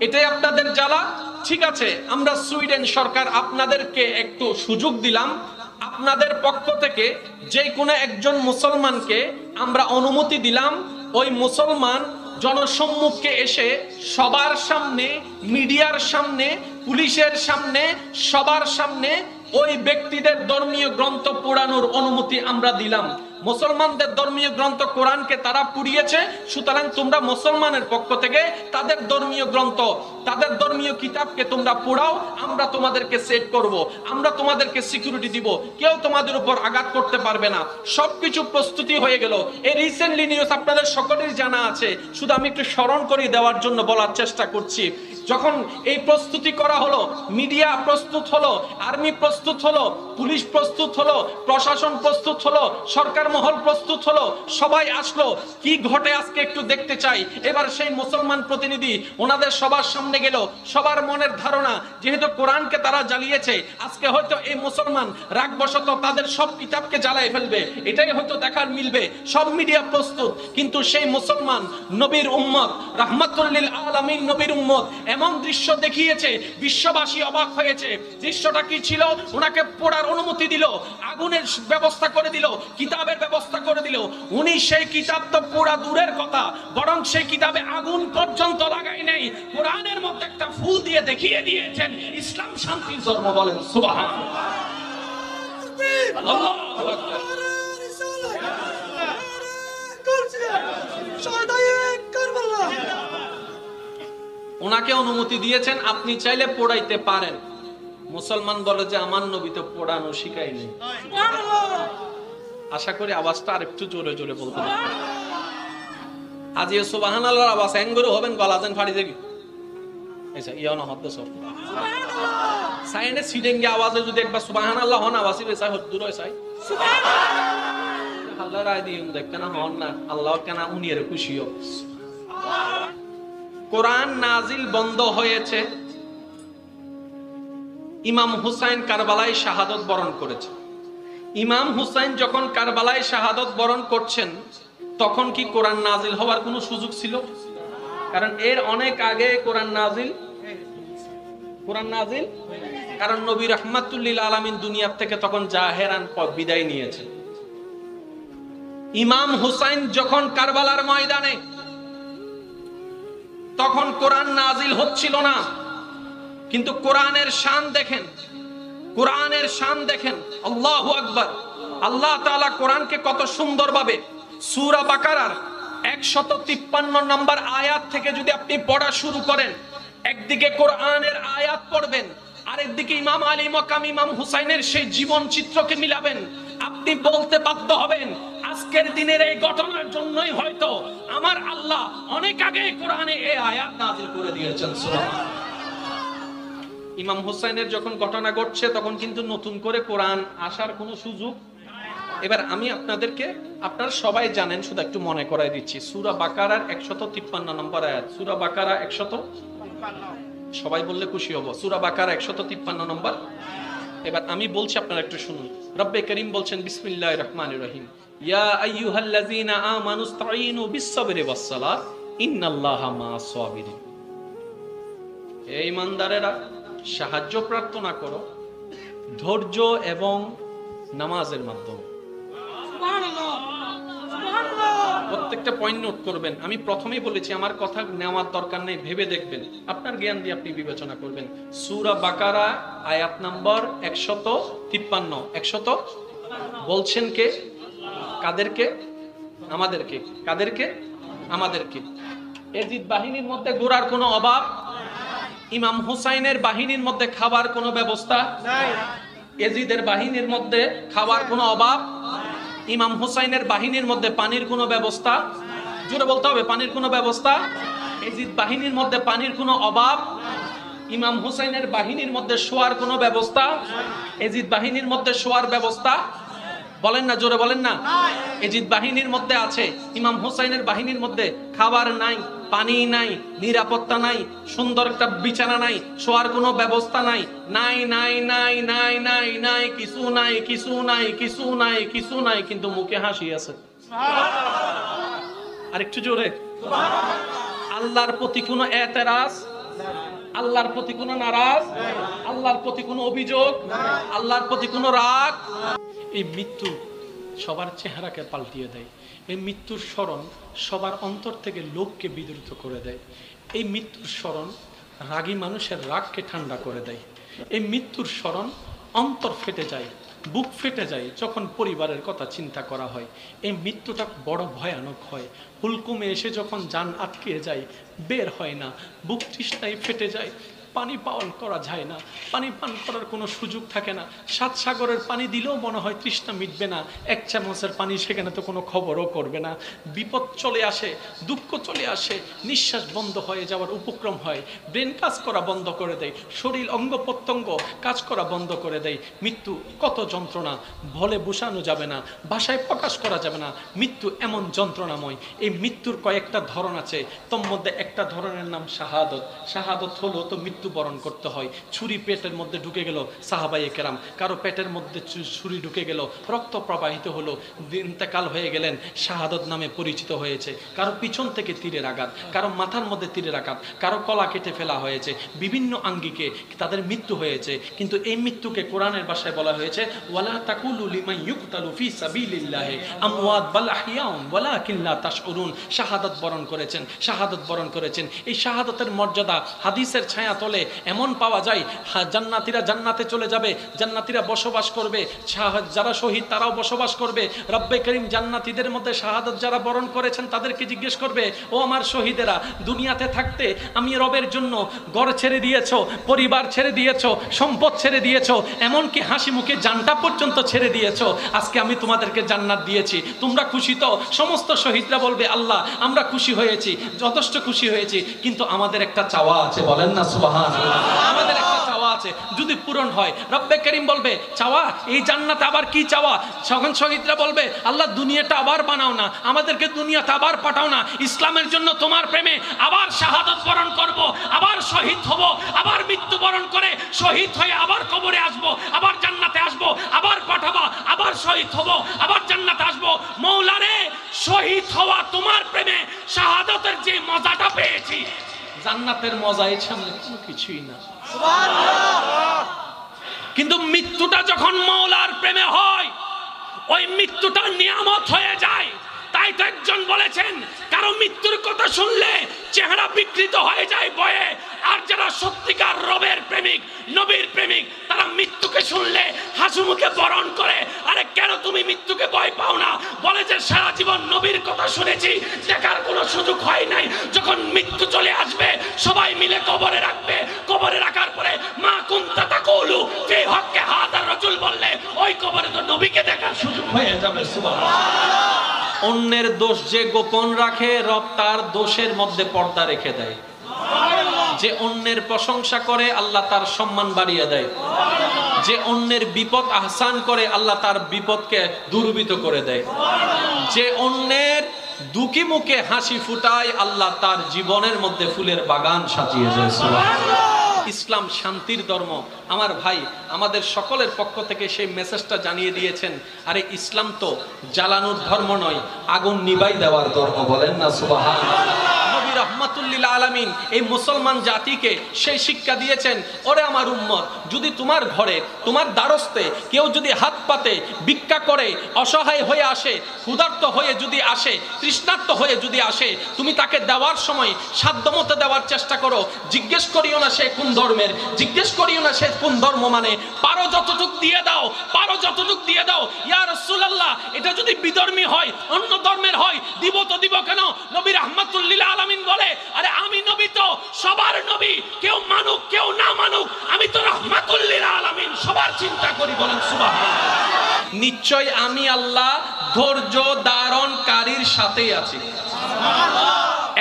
এটাই আপনাদের জ্বালা। ঠিক আছে, আমরা সুইডেন সরকার আপনাদেরকে একটু সুযোগ দিলাম, আপনাদের পক্ষ থেকে যে কোনো একজন মুসলমানকে আমরা অনুমতি দিলাম, ওই মুসলমান জনসম্মুখে এসে সবার সামনে, মিডিয়ার সামনে, পুলিশের সামনে, সবার সামনে ওই ব্যক্তিদের ধর্মীয় গ্রন্থ পোড়ানোর অনুমতি আমরা দিলাম। মুসলমানদের ধর্মীয় গ্রন্থ কোরআনকে তারা পুড়িয়েছে, সুতরাং তোমরা মুসলমানের পক্ষ থেকে তাদের ধর্মীয় গ্রন্থ, তাদের ধর্মীয় কিতাবকে তোমরা পোড়াও, আমরা তোমাদেরকে সেভ করব, আমরা তোমাদেরকে সিকিউরিটি দিব, কেউ তোমাদের উপর আঘাত করতে পারবে না। সবকিছু প্রস্তুতি হয়ে গেল। এই রিসেন্টলি নিউজ আপনাদের সকলের জানা আছে, শুধু আমি একটু স্মরণ করিয়ে দেওয়ার জন্য বলার চেষ্টা করছি। যখন এই প্রস্তুতি করা হলো, মিডিয়া প্রস্তুত হলো, আর্মি প্রস্তুত হলো, পুলিশ প্রস্তুত হলো, প্রশাসন প্রস্তুত হলো, সরকার মহল প্রস্তুত হলো, সবাই আসলো। কি ঘটে আজকে একটু দেখতে চাই। এবার সেই মুসলমান প্রতিনিধি ওনাদের সবার সামনে গেল। সবার মনের ধারণা, যেহেতু কোরআনকে তারা জ্বালিয়েছে, আজকে হয়তো এই মুসলমান রাগবশত তাদের সব কিতাবকে জ্বালায় ফেলবে, এটাই হয়তো দেখার মিলবে। সব মিডিয়া প্রস্তুত, কিন্তু সেই মুসলমান নবীর উম্মত, রাহমাতুল লিল আলামিন নবীর উম্মত এমন দৃশ্য দেখিয়েছে, বিশ্ববাসী অবাক হয়েছে। দৃশ্যটা কি ছিল? ওনাকে পোড়ার অনুমতি দিল, আগুনের ব্যবস্থা করে দিল, কিতাবের ব্যবস্থা করে দিল। উনি সেই কিতাব তো পোড়া দূরের কথা, বরং সেই কিতাবে আগুন পর্যন্ত লাগাই নাই, কোরআনের মধ্যে একটা ফুল দিয়ে দেখিয়ে দিয়েছেন ইসলাম শান্তির ধর্ম। বলেন সুবহানাল্লাহ। আল্লাহু আকবার। ওনাকে অনুমতি দিয়েছেন, আপনি চাইলে পোড়াইতে পারেন। মুসলমান বলে যে আমার নবী তো পোড়ানো শিখায়নি। আশা করি আওয়াজটা আর একটু জোরে জোরে বলতে হবে। আজ ইয়ে সুবহানাল্লাহর আওয়াজ এঙ্গরে হবেন গলা দেন ফাড়ি দেবি এসা ইয়া না হদ্দ সব সাইনে সিডেঙ্গে আওয়াজে যদি একবার সুবহানাল্লাহ হন আওয়াজই বেসা হদ্দুর হয় সাই সুবহানাল্লাহ আল্লাহ রায় দিন দেখেন না হন না আল্লাহ কেন উনি এর খুশি হোক। কোরআন নাজিল বন্ধ হয়েছে, ইমাম হুসাইন কারবালায় শাহাদত বরণ করেছে। ইমাম হুসাইন যখন কারবালায় শাহাদত বরণ করছেন তখন কি কোরআন নাজিল হওয়ার কোনো সুযোগ ছিল? কারণ এর অনেক আগে কোরআন নাজিল কারণ নবী রাহমাতুল লিল আলামিন দুনিয়া থেকে তখন জাহেরান বিদায় নিয়েছে। ইমাম হুসাইন যখন কারবালার ময়দানে তখন কোরআন নাজিল হচ্ছিল না, কিন্তু কোরআনের শান দেখেন, কোরআনের শান দেখেন। আল্লাহু আকবার। আল্লাহ তাআলা কোরআনকে কত সুন্দরভাবে সূরা বাকারার 153 নম্বর আয়াত থেকে যদি আপনি পড়া শুরু করেন, একদিকে কোরআনের আয়াত পড়বেন, আরেকদিকে ইমাম আলী মাকাম ইমাম হুসাইনের সেই জীবন চিত্রকে মিলাবেন, আপনি বলতে বাধ্য হবেন আজকের দিনের এই ঘটনার জন্যই হয়তো আমার আল্লাহ অনেক আগে কোরআনে এই আয়াত নাযিল করে দিয়েছেন। সুবহানাল্লাহ। ইমাম হুসাইনের যখন ঘটনা ঘটছে তখন কিন্তু নতুন করে কোরআন আসার কোনো সুযোগ। এবার আমি আপনাদেরকে, আপনারা সবাই জানেন, শুধু একটু মনে করাই দিচ্ছি, সূরা বাকারার 153 নম্বর আয়াত। সূরা বাকারা 153, সবাই বললে খুশি হব। সূরা বাকারা 153 নম্বর। এবার আমি বলছি, আপনারা একটু শুনুন। রব্বে করিম বলছেন বিসমিল্লাহির রহমানির রহিম, ইয়া আইয়ুহাল্লাযীনা আমানুস্তাঈনু বিস-সাবরি ওয়াস-সালাত ইন্নাল্লাহা মা'আস সাবিরিন। হে ঈমানদারেরা, সাহায্য প্রার্থনা করো ধৈর্য এবং নামাজের মাধ্যমে। প্রত্যেকটা পয়েন্ট নোট করবেন। আমি প্রথমেই বলেছি আমার কথা নেওয়ার দরকার নেই, ভেবে দেখবেন, আপনার জ্ঞান দিয়ে আপনি বিবেচনা করবেন। সূরা বাকারা আয়াত নম্বর 153। 100 বলছেন কে? কাদেরকে? আমাদেরকে। কাদেরকে? আমাদেরকে। এজিদ বাহিনীর মধ্যে ঘোরার কোনো অভাব, ইমাম হুসাইনের বাহিনীর মধ্যে খাবার কোনো ব্যবস্থা নাই, এজিদের বাহিনীর মধ্যে খাবার কোনো অভাব, ইমাম হুসাইনের বাহিনীর মধ্যে পানির কোনো ব্যবস্থা, জোরে বলতে হবে, পানির কোনো ব্যবস্থা, এজিদ বাহিনীর মধ্যে পানির কোনো অভাব, ইমাম হুসাইনের বাহিনীর মধ্যে শোয়ার কোনো ব্যবস্থা, এজিদ বাহিনীর মধ্যে শোয়ার ব্যবস্থা, বলেন না, জোরে বলেন না। এজিদ বাহিনীর মধ্যে আছে, ইমাম হুসাইনের বাহিনীর মধ্যে খাবার নাই, পানি নাই, নিরাপত্তা নাই, সুন্দর একটা বিছানা নাই, শোয়ার কোনো ব্যবস্থা নাই, নাই নাই নাই নাই নাই নাই, কিছু নাই, কিছু নাই, কিছু নাই, কিছু নাই, কিন্তু মুখে হাসি আছে। আর একটু জোরে। আল্লাহর প্রতি কোনো এতেরাজ, আল্লাহর প্রতি কোনো নারাজ, আল্লাহর প্রতি কোনো অভিযোগ, আল্লাহর প্রতি কোনো রাগ। এই মৃত্যু সবার চেহারাকে পাল্টিয়ে দেয়। এই মৃত্যুর স্মরণ সবার অন্তর থেকে লোককে বিদ্রুত করে দেয়। এই মৃত্যুর স্মরণ রাগী মানুষের রাগকে ঠান্ডা করে দেয়। এই মৃত্যুর স্মরণ অন্তর ফেটে যায়, বুক ফেটে যায় যখন পরিবারের কথা চিন্তা করা হয়। এই মৃত্যুটা বড় ভয়ানক হয়। হুলকুমে এসে যখন জান আটকে যায়, বের হয় না, বুক তৃষ্ণায় ফেটে যায়, পানি পান করা যায় না, পানি পান করার কোনো সুযোগ থাকে না। 7 সাগরের পানি দিলেও মনে হয় তৃষ্ণা মিটবে না, 1 চামচের পানি সেখানে তো কোনো খবরও করবে না। বিপদ চলে আসে, দুঃখ চলে আসে, নিঃশ্বাস বন্ধ হয়ে যাওয়ার উপক্রম হয়, ব্রেন কাজ করা বন্ধ করে দেয়, শরীর অঙ্গ প্রত্যঙ্গ কাজ করা বন্ধ করে দেয়। মৃত্যু কত যন্ত্রণা, বলে বোঝানো যাবে না, ভাষায় প্রকাশ করা যাবে না। মৃত্যু এমন যন্ত্রণাময়। এই মৃত্যুর কয়েকটা ধরন আছে, তোর মধ্যে একটা ধরনের নাম শাহাদত। শাহাদত হলো তো মৃত্যুবরণ করতে হয়। ছুরি পেটের মধ্যে ঢুকে গেল, সাহাবায়ে কেরাম, কারো পেটের মধ্যে ছুরি ঢুকে গেল, রক্ত প্রবাহিত হলো, ইন্তেকাল হয়ে গেলেন, শাহাদত নামে পরিচিত হয়েছে। কারো পিছন থেকে তীরের আঘাত, কারো মাথার মধ্যে তীরের আঘাত, কারো কলা কেটে ফেলা হয়েছে, বিভিন্ন আঙ্গিকে তাদের মৃত্যু হয়েছে। কিন্তু এই মৃত্যুকে কোরআনের ভাষায় বলা হয়েছে ওয়ালা তাকুলু লিমান ইউকতালু ফি সাবিলিল্লাহি আমওয়াত বাল আহইয়াউন ওয়ালাকিন লা তাশউরুন। শাহাদাত বরণ করেছেন, শাহাদাত বরণ করেছেন। এই শাহাদাতের মর্যাদা হাদিসের ছায়া চলে এমন পাওয়া যায়। জান্নাতীরা জান্নাতে চলে যাবে, জান্নাতীরা বসবাস করবে, যারা শহীদ তারাও বসবাস করবে। রব্বে করিম জান্নাতীদের মধ্যে শাহাদাত যারা বরণ করেছেন তাদেরকে জিজ্ঞেস করবে, ও আমার শহীদেরা, দুনিয়াতে থাকতে আমি রবের জন্য ঘর ছেড়ে দিয়েছো, পরিবার ছেড়ে দিয়েছো, সম্পদ ছেড়ে দিয়েছো, এমনকি হাসি মুখে জানটা পর্যন্ত ছেড়ে দিয়েছো, আজকে আমি তোমাদেরকে জান্নাত দিয়েছি, তোমরা খুশি তো? সমস্ত শহীদরা বলবে, আল্লাহ আমরা খুশি হয়েছি, যথেষ্ট খুশি হয়েছি, কিন্তু আমাদের একটা চাওয়া আছে। বলেন না সুবহানাল্লাহ। আমাদের একটা চাওয়া আছে, যদি পূরণ হয়। রব্বে করিম বলবে, চাওয়া? এই জান্নাত আবার কি চাওয়া? তখন শহীদরা বলবে, আল্লাহ দুনিয়াটা আবার বানাও না, আমাদেরকে দুনিয়াতে আবার পাঠাও না, ইসলামের জন্য তোমার প্রেমে আবার শাহাদাত বরণ করব, আবার শহীদ হব, আবার মৃত্যুবরণ করে শহীদ হয়ে আবার কবরে আসব, আবার জান্নাতে আসব, আবার পাঠাবা, আবার শহীদ হব, আবার জান্নাতে আসব। মওলারে, শহীদ হওয়া তোমার প্রেমে শাহাদাতের যে মজাটা পেয়েছি, জান্নাতের মজা এর সামনে কোনো কিছুই না। কিন্তু মৃত্যুটা যখন মওলার প্রেমে হয়, ওই মৃত্যুটা নিয়ামত হয়ে যায়। তাই তো একজন বলেছেন, কারো মৃত্যুর কথা শুনলে চেহারা বিকৃত হয়ে যায় ভয়ে, আর যারা সত্যিকার রবের প্রেমিক, নবীর প্রেমিক, তারা মৃত্যুকে শুনলে হাসি মুখে বরণ করে। আরে কেন তুমি মৃত্যুকে ভয় পাও না? বলে যে সারা জীবন নবীর কথা শুনেছি, দেখার কোনো সুযোগ হয় নাই, যখন মৃত্যু চলে আসবে সবাই মিলে কবরে রাখবে, কবরে রাখার পরে মা কুনতা তাকুলু ফি হক্কে হাযার রাজুল বললে ওই কবরে তো নবীকে দেখার সুযোগ হয়ে যাবে। সুবহানাল্লাহ। অন্যের দোষ যে গোপন রাখে, রব তার দোষের মধ্যে পর্দা রেখে দেয়। যে অন্যের প্রশংসা করে, আল্লাহ তার সম্মান বাড়িয়ে দেয়। যে অন্যের বিপদ আহসান করে, আল্লাহ তার বিপদকে দূরীভূত করে দেয়। যে অন্যের দুঃখী মুখে হাসি ফুটায়, আল্লাহ তার জীবনের মধ্যে ফুলের বাগান সাজিয়ে দেয়। সুবহানাল্লাহ। ইসলাম শান্তির ধর্ম। আমার ভাই আমাদের সকলের পক্ষ থেকে সেই মেসেজটা জানিয়ে দিয়েছেন। আরে ইসলাম তো জ্বালানোর ধর্ম নয়, আগুন নিভাই দেওয়ার ধর্ম। বলেন না সুবহানাল্লাহ। নবী রাহমাতুল্লিল আলামিন এই মুসলমান জাতিকে সেই শিক্ষা দিয়েছেন, ওরে আমার উম্মত, যদি তোমার ঘরে, তোমার দ্বারস্থে কেউ যদি হাত পাতে, ভিক্ষা করে, অসহায় হয়ে আসে, ক্ষুধার্ত হয়ে যদি আসে, তৃষ্ণার্ত হয়ে যদি আসে, তুমি তাকে দেওয়ার সময় সাধ্যমতো দেওয়ার চেষ্টা করো। জিজ্ঞেস করিও না সে কোন ধর্মের, জিজ্ঞেস করিও না সে কোন ধর্ম মানে, পারো যতটুক দিয়ে দাও, পারো যতটুক দিয়ে দাও। ইয়া রাসূলুল্লাহ, এটা যদি বিধর্মী হয়, অন্য ধর্মের হয়, দিব তো দিব কেন? নবী রাহমাতুল্লিল আলামিন বলে, আরে আমি নবী তো সবার নবী, কেউ মানুক কেউ না মানুক, আমি তো রাহমাতুল্লিল আলামিন, সবার চিন্তা করি। বলেন সুবহানাল্লাহ। নিশ্চয় আমি আল্লাহ ধৈর্য ধারণকারীর সাথেই আছি।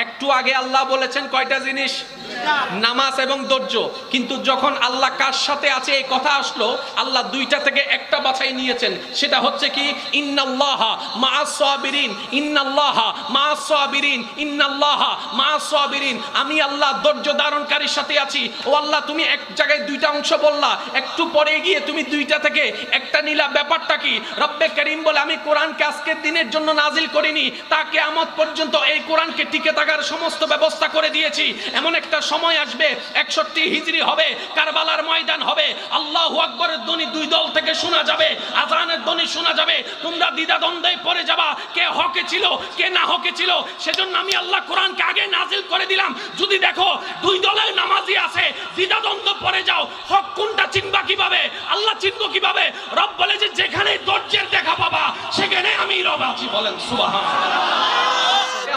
একটু আগে আল্লাহ বলেছেন কয়টা জিনিস? নামাজ এবং ধৈর্য। কিন্তু যখন আল্লাহ কার সাথে আছে এই কথা আসলো, আল্লাহ দুইটা থেকে একটা বাছাই নিয়েছেন, সেটা হচ্ছে কি, ইন্নাল্লাহা মাআস সাবিরিন, ইন্নাল্লাহা মাআস সাবিরিন, ইন্নাল্লাহা মাআস সাবিরিন। আমি আল্লাহ ধৈর্য ধারণকারীর সাথে আছি। ও আল্লাহ, তুমি এক জায়গায় দুইটা অংশ বললা, একটু পরে গিয়ে তুমি দুইটা থেকে একটা নিলা, ব্যাপারটা কি? রব্বে করিম বলে, আমি কোরআনকে আজকের দিনের জন্য নাজিল করিনি, তা কিয়ামত পর্যন্ত এই কোরআনকে টিকে থাকার সমস্ত ব্যবস্থা করে দিয়েছি। এমন একটা সময় আসবে, 61 হিজরি হবে, কারবালার ময়দান হবে, আল্লাহু আকবরের ধ্বনি দুই দল থেকে শোনা যাবে, আজানের ধ্বনি শোনা যাবে, তোমরা দ্বিধাদ্বন্দ্বে পড়ে যাবা, কে হকে ছিল কে না হকে ছিল। সেজন্য আমি আল্লাহ কোরআনকে আগে নাজিল করে দিলাম। যদি দেখো দুই দলের নামাজি আছে, দ্বিধাদ্বন্দ্ব পড়ে যাও, হক কোনটা চিনবা কিভাবে? আল্লাহ চিনবো কিভাবে? রব বলে যে যেখানে ধৈর্যের দেখা পাবা, সেখানে আমি রব আছি। বলেন সুবহানাল্লাহ।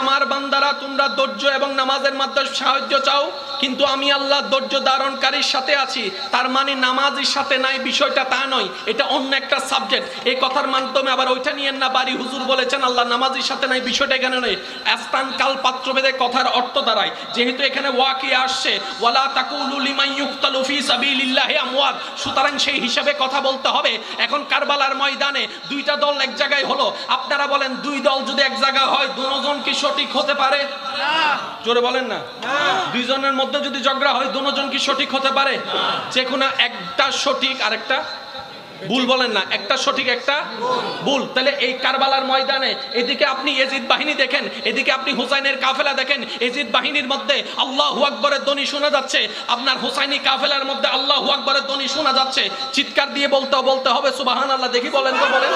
আমার বান্দারা, তোমরা ধৈর্য এবং নামাজের মাধ্যমে সাহায্য চাও, কিন্তু আমি আল্লাহ ধৈর্য ধারণকারীর সাথে আছি। তার মানে নামাজের সাথে নাই বিষয়টা তা নয়, এটা অন্য একটা সাবজেক্ট। এই কথার মাধ্যমে আবার ওইটা নিয়েন না, বাড়ি হুজুর বলেছেন আল্লাহ নামাজের সাথে নাই, বিষয়টা এখানে নয়। স্থান কাল পাত্রভেদে কথার অর্থ দাঁড়ায়। যেহেতু এখানে ওয়াকিয়া আসছে, ওয়ালা তাকুলু লিমান ইউকতালু ফি সাবিলিল্লাহি আমওয়াত, সুতরাং সেই হিসাবে কথা বলতে হবে। এখন কারবালার ময়দানে দুইটা দল এক জায়গায় হলো, আপনারা বলেন দুই দল যদি এক জায়গায় হয়, দুজন কি সঠিক হতে পারে? জোরে বলেন না। দুইজনের মধ্যে যদি ঝগড়া হয়, দুজন কি সঠিক হতে পারে? যে কোনো একটা সঠিক আর একটা ভুল। বলেন না, একটা সঠিক একটা ভুল। তাহলে এই কারবালার ময়দানে এদিকে আপনি ইয়াজিদ বাহিনী দেখেন, এদিকে আপনি হুসাইনের কাফেলা দেখেন। ইয়াজিদ বাহিনীর মধ্যে আল্লাহু আকবরের ধ্বনি শোনা যাচ্ছে, আপনার হুসাইনি কাফেলার মধ্যে আল্লাহু আকবরের ধ্বনি শোনা যাচ্ছে। চিৎকার দিয়ে বলতে হবে সুবহানাল্লাহ। দেখি বলেন তো, বলেন।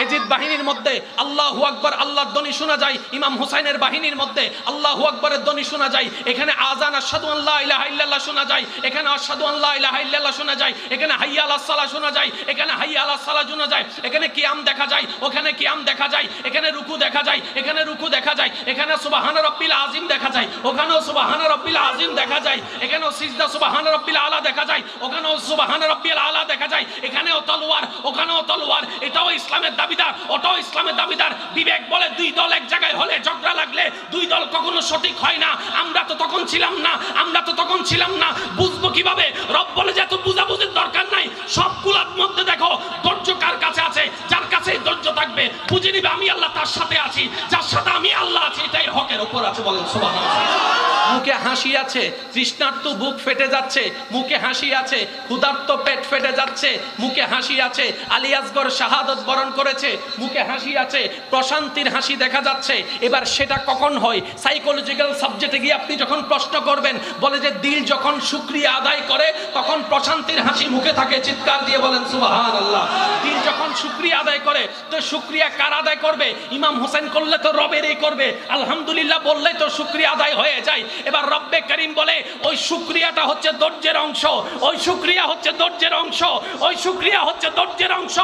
এজিদ বাহিনীর মধ্যে আল্লাহু আকবার আল্লাহর ধ্বনি শোনা যায়, ইমাম হুসাইনের বাহিনীর মধ্যে আল্লাহু আকবারের ধ্বনি শোনা যায়। এখানে আযান আশহাদু আল্লা ইলাহা ইল্লাল্লাহ শোনা যায়, এখানে আশহাদু আল্লা ইলাহা ইল্লাল্লাহ শোনা যায়, এখানে হাইয়া আলাস সালাহ শোনা যায়, এখানে হাইয়া আলাস সালাহ শোনা যায়, এখানে কিয়াম দেখা যায়, ওখানে কিয়াম দেখা যায়, এখানে রুকু দেখা যায়, এখানে রুকু দেখা যায়, এখানে সুবহান রাব্বিল আযীম দেখা যায়, ওখানেও সুবহান রাব্বিল আযীম দেখা যায়, এখানেও সিজদা সুবহান রাব্বিল আলা দেখা যায়, ওখানেও সুবহান রাব্বিল আলা দেখা যায়, এখানেও তলোয়ার, ওখানেও তলোয়ার। এটাও ইসলামের দাবিদার, ওটাও ইসলামের দাবিদার। বিবেক বলে দুই দল এক জায়গায় হলে ঝগড়া লাগলে দুই দল কখনো সঠিক হয় না। আমরা তো তখন ছিলাম না, আমরা তো তখন ছিলাম না, বুঝবো কিভাবে? রব বলে যে এত বুঝাবুঝির দরকার নাই, সবগুলোর মধ্যে দেখো ধৈর্য কার কাছে আছে, যার কাছে ধৈর্য থাকবে বুঝে নিবে আমি আল্লাহ তার সাথে আছি, যার সাথে আমি আল্লাহ আছি এটাই হকের উপর আছে। বলেন সুবহানাল্লাহ। মুখে হাসি আছে, তৃষ্ণার্ত বুক ফেটে যাচ্ছে, মুখে হাসি আছে, ক্ষুধার্ত পেট ফেটে যাচ্ছে, মুখে হাসি আছে, আলী আসগর শাহাদত বরণ করেছে, মুখে হাসি আছে, প্রশান্তির হাসি দেখা যাচ্ছে। এবার সেটা কখন হয়? সাইকোলজিক্যাল সাবজেক্টে গিয়ে আপনি যখন প্রশ্ন করবেন, বলে যে দিল যখন শুকরিয়া আদায় করে তখন প্রশান্তির হাসি মুখে থাকে। চিৎকার দিয়ে বলেন সুবহানাল্লাহ। দিল যখন শুকরিয়া আদায় করে, তো শুকরিয়া কার আদায় করবে? ইমাম হোসেন করলে তো রবেরই করবে, আলহামদুলিল্লাহ বললে তো শুকরিয়া আদায় হয়ে যায়। এবার রব্বে করিম বলে ওই শুকরিয়াটা হচ্ছে ধৈর্যের অংশ, ওই শুকরিয়া হচ্ছে ধৈর্যের অংশ, ওই শুকরিয়া হচ্ছে ধৈর্যের অংশ।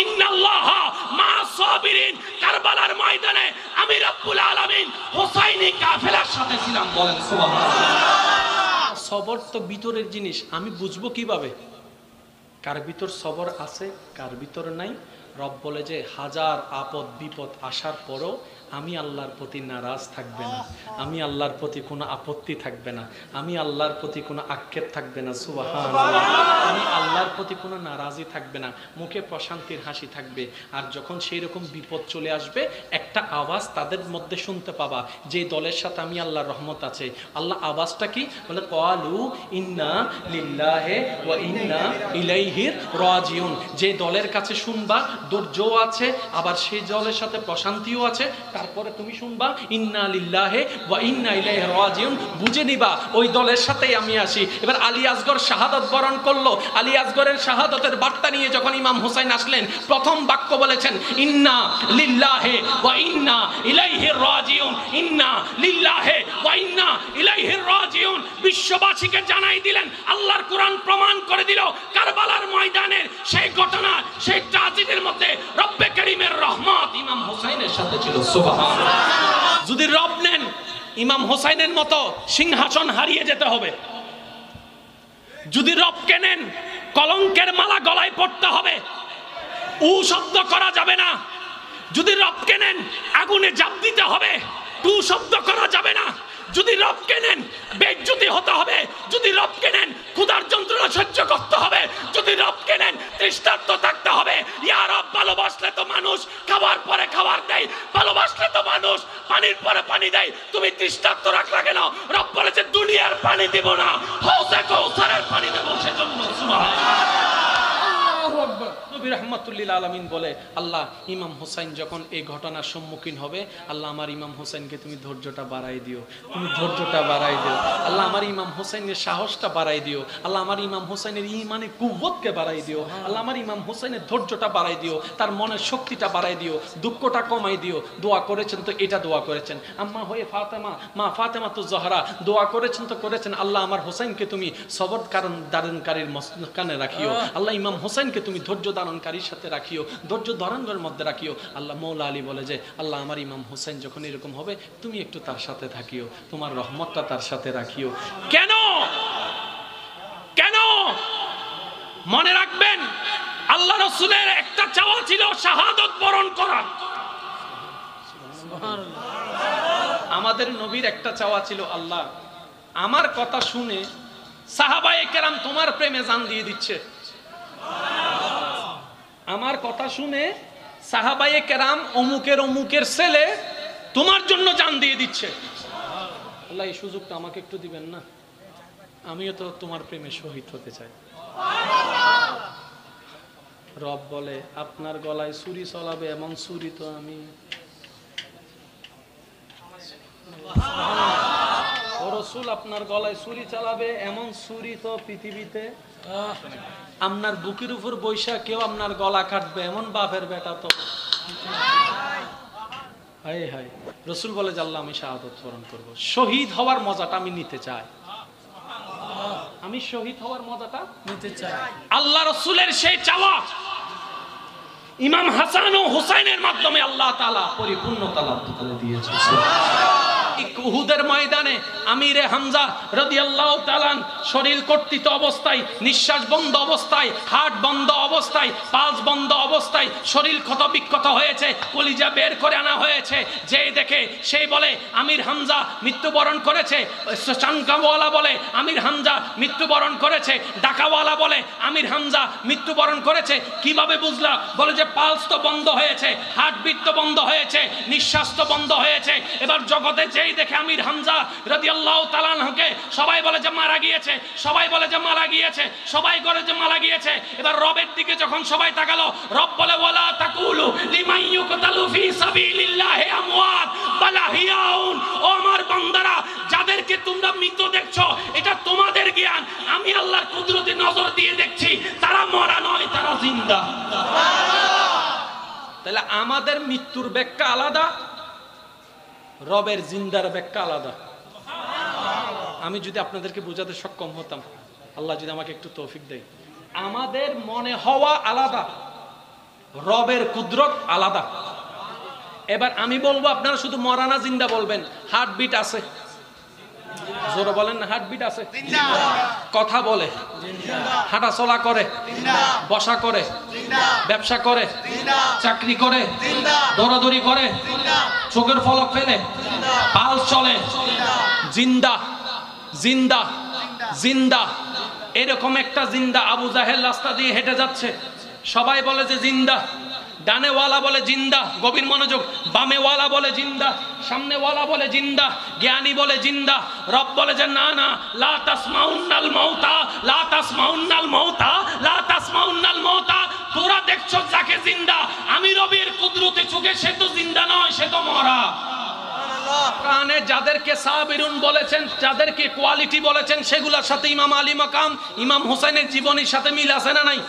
ইন্নাল্লাহা মা সাবিরিন। কারবালার ময়দানে আমি রব্বুল আলামিন হুসাইনি কাফেলার সাথে ছিলাম। বলেন সুবহানাল্লাহ। সবর তো ভিতরের জিনিস, আমি বুঝবো কিভাবে কার ভিতর সবর আছে কার ভিতর নাই? রব বলে যে হাজার আপদ বিপদ আসার পরও আমি আল্লাহর প্রতি নারাজ থাকবে না, আমি আল্লাহর প্রতি কোনো আপত্তি থাকবে না, আমি আল্লাহর প্রতি কোনো আক্ষেপ থাকবে না। সুবহানাল্লাহ। আমি আল্লাহর প্রতি কোনো নারাজি থাকবে না, মুখে প্রশান্তির হাসি থাকবে। আর যখন সেই রকম বিপদ চলে আসবে, একটা আওয়াজ তাদের মধ্যে শুনতে পাবা, যে দলের সাথে আমি আল্লাহর রহমত আছে। আল্লাহ আওয়াজটা কি বলে? ক্বালু ইন্না লিল্লাহি ওয়া ইন্না ইলাইহি রাজিউন। যে দলের কাছে শুনবা ধৈর্য আছে, আবার সেই দলের সাথে প্রশান্তিও আছে, তারপরে তুমি শুনবা ইন্না লিল্লাহি ওয়া ইন্না ইলাইহি রাজিউন, বুঝে নিবা ওই দলের সাথেই আমি আসি। এবার আলী আসগর শাহাদাত বরণ করলো, আলী আসগরের শাহাদাতের বার্তা নিয়ে যখন ইমাম হুসাইন আসলেন, প্রথম বাক্য বলেছেন ইন্না লিল্লাহি ওয়া ইন্না ইলাইহি রাজিউন, ইন্না লিল্লাহি ওয়া ইন্না ইলাইহি রাজিউন। বিশ্ববাসীকে জানাই দিলেন, আল্লাহর কোরআন প্রমাণ করে দিল কারবালার ময়দানের সেই ঘটনা, সেই ট্র্যাজেডির মধ্যে রব্বে করিমের রহমত ইমাম হুসাইনের সাথে ছিল। সুবহানাল্লাহ। যদি রব নেন, ইমাম হুসাইনের মতো সিংহাসন হারিয়ে যেতে হবে। যদি রবকে নেন, কলঙ্কের মালা গলায় পড়তে হবে, উ শব্দ করা যাবে না। যদি রবকে নেন, আগুনে জাপ দিতে হবে, টু শব্দ করা যাবে না। যদি রবকে নেন, বেজ্জতি হতে হবে। যদি রবকে নেন, ক্ষুধার যন্ত্রণা সহ্য করতে হবে। যদি রবকে নেন, তৃষ্ণার্ত থাকতে হবে। ইয়া রব, ভালোবাসলে তো মানুষ খাবার পরে খাবার দেয়, ভালোবাসলে তো মানুষ পানির পরে পানি দেয়। তুমি তৃষ্ণার্ত রাখলা কেন? রব বলেছে দুনিয়ার পানি দেব না, হাউজে কাউসারের পানি দেব। সেজন্য সুবহানাল্লাহ। নবী রাহমাতুল্লিল আলামিন বলে, আল্লাহ ইমাম হুসাইন যখন এই ঘটনার সম্মুখীন হবে, আল্লাহ আমার ইমাম হুসাইনকে তুমি ধৈর্যটা বাড়াই দিও, তুমি ধৈর্যটা বাড়াই দিও। আল্লাহ আমার ইমাম হুসাইনের সাহসটা বাড়াই দিও। আল্লাহ আমার ইমাম হুসাইনের ইমানে কুওয়াতকে বাড়াই দিও। আল্লাহ আমার ইমাম হুসাইনের ধৈর্যটা বাড়াই দিও, তার মনের শক্তিটা বাড়াই দিও, দুঃখটা কমাই দিও। দোয়া করেছেন তো এটা দোয়া করেছেন, আম্মা হয়ে ফাতেমা, মা ফাতেমা তো জহরা দোয়া করেছেন তো করেছেন, আল্লাহ আমার হুসাইনকে তুমি সবর কারণ ধারণকারীর মস্তকানে রাখিও। আল্লাহ ইমাম হুসাইনকে তুমি ধৈর্য ধারণকারীর সাথে রাখিও, ধৈর্য ধারণের মধ্যে রাখিও। আল্লাহ মৌলা আলী বলে যে, আল্লাহ আমার ইমাম হুসাইন যখন এরকম হবে, তুমি একটু তার সাথে থাকিও, তোমার রহমতটা তার সাথে রাখিও। কেন? কেন? মনে রাখবেন, আল্লাহ রাসূলের একটা চাওয়া ছিল শাহাদাত বরণ করা। আমাদের নবীর একটা চাওয়া ছিল, আল্লাহ আমার কথা শুনে সাহাবায়ে কেরাম তোমার প্রেমে জান দিয়ে দিচ্ছে। আমার কথা শুনে সাহাবায়ে কেরাম অমুকের অমুকের ছেলে তোমার জন্য জান দিয়ে দিচ্ছে। আল্লাহ এই সুযোগটা আমাকে একটু দিবেন না? আমিও তো তোমার প্রেমে শহীদ হতে চাই। রব বলে, আপনার গলায় ছুরি চলাবে এমন ছুরি তো আমি। ও রাসূল, আপনার গলায় ছুরি চালাবে এমন ছুরি তো পৃথিবীতে। আপনার বুকের উপর বৈশা কেউ আপনার গলা কাটবে এমন বাপের বেটা তো হায় হায়, রসুল বলে যে আল্লাহ আমি শাহাদত বরণ করব, শহীদ হওয়ার মজাটা আমি নিতে চাই, আমি শহীদ হওয়ার মজাটা নিতে চাই। আল্লাহ রসুলের সেই চাওয়া ইমাম হাসান ও হুসাইনের মাধ্যমে আল্লাহ তাআলা পরিপূর্ণতা লাভ করে দিয়েছেন। উহুদের ময়দানে আমিরে হামজা রাদিয়াল্লাহু তাআলা শরীর কর্তৃত অবস্থায়, নিঃশ্বাস বন্ধ অবস্থায়, হার্ট বন্ধ অবস্থায়, পালস বন্ধ অবস্থায় শরীর ক্ষত বিক্ষত হয়েছে, কলিজা বের করে আনা হয়েছে। যে দেখে সেই বলে আমির হামজা মৃত্যুবরণ করেছে। চাঙ্কাওয়ালা বলে আমির হামজা মৃত্যুবরণ করেছে। ডাকাওয়ালা বলে আমির হামজা মৃত্যুবরণ করেছে। কিভাবে বুঝলা? বলে যে পালস তো বন্ধ হয়েছে, হার্টবিট তো বন্ধ হয়েছে, নিঃশ্বাস তো বন্ধ হয়েছে। এবার জগতে যেই দেখে আমির হামজা রাদিয়াল্লাহু তাআলা আনহুকে সবাই বলে যে মারা গিয়েছে, সবাই বলে যে মারা গিয়েছে, সবাই বলে যে মারা গিয়েছে। এবার রবের দিকে যখন সবাই তাকালো, রব বলে ওয়ালা তাকুলু লিমান ইউকতালু ফি সাবিলিল্লাহি আমওয়াত বাল আহইয়াউন। ও আমার বান্দারা, যাদেরকে তোমরা মৃত দেখছো এটা তোমাদের জ্ঞান, আমি আল্লাহর কুদরতে নজর দিয়ে দেখছি তারা মরা নয়, তারা জিন্দা। তাহলে আমাদের মৃত্যুর ব্যাখ্যা আলাদা, রবের জিন্দার ব্যাখ্যা আলাদা। আমি যদি আপনাদেরকে বোঝাতে সক্ষম হতাম, আল্লাহ যদি আমাকে একটু তৌফিক দেয়, আমাদের মনে হওয়া আলাদা, রবের কুদরত আলাদা। এবার আমি বলবো, আপনারা শুধু মরানা জিন্দা বলবেন। হার্টবিট আছে, জোরে বলেন না, হার্টবিট আছে, কথা বলে, হাঁটা চলা করে, বসা করে, ব্যবসা করে, চাকরি করে, দৌড়াদৌড়ি করে, চোখের ফলক ফেলে, পালস চলে, জিন্দা জিন্দা জিন্দা। এরকম একটা জিন্দা আবু জাহেল রাস্তা দিয়ে হেঁটে যাচ্ছে, সবাই বলে যে জিন্দা। ডানেওয়ালা বলে জিন্দা, গভীর মনোযোগ। বামেওয়ালা বলে জিন্দা, সামনেওয়ালা বলে জিন্দা, জ্ঞানী বলে জিন্দা। রব বলে যে না না, লা তাসমাউন্নাল মাউতা, লা তাসমাউন্নাল মাউতা, লা তাসমাউন্নাল মাউতা। তোরা দেখছো যাকে জিন্দা, আমি রবের কুদরতে চোখে সে তো জিন্দা নয়, সে তো মরা। কোরআনে যাদেরকে সাবিরুন বলেছেন, যাদেরকে কোয়ালিটি বলেছেন, সেগুলোর সাথে ইমাম আলী মাকাম, ইমাম হুসাইনের জীবনীর সাথে মিল আছে না নাই?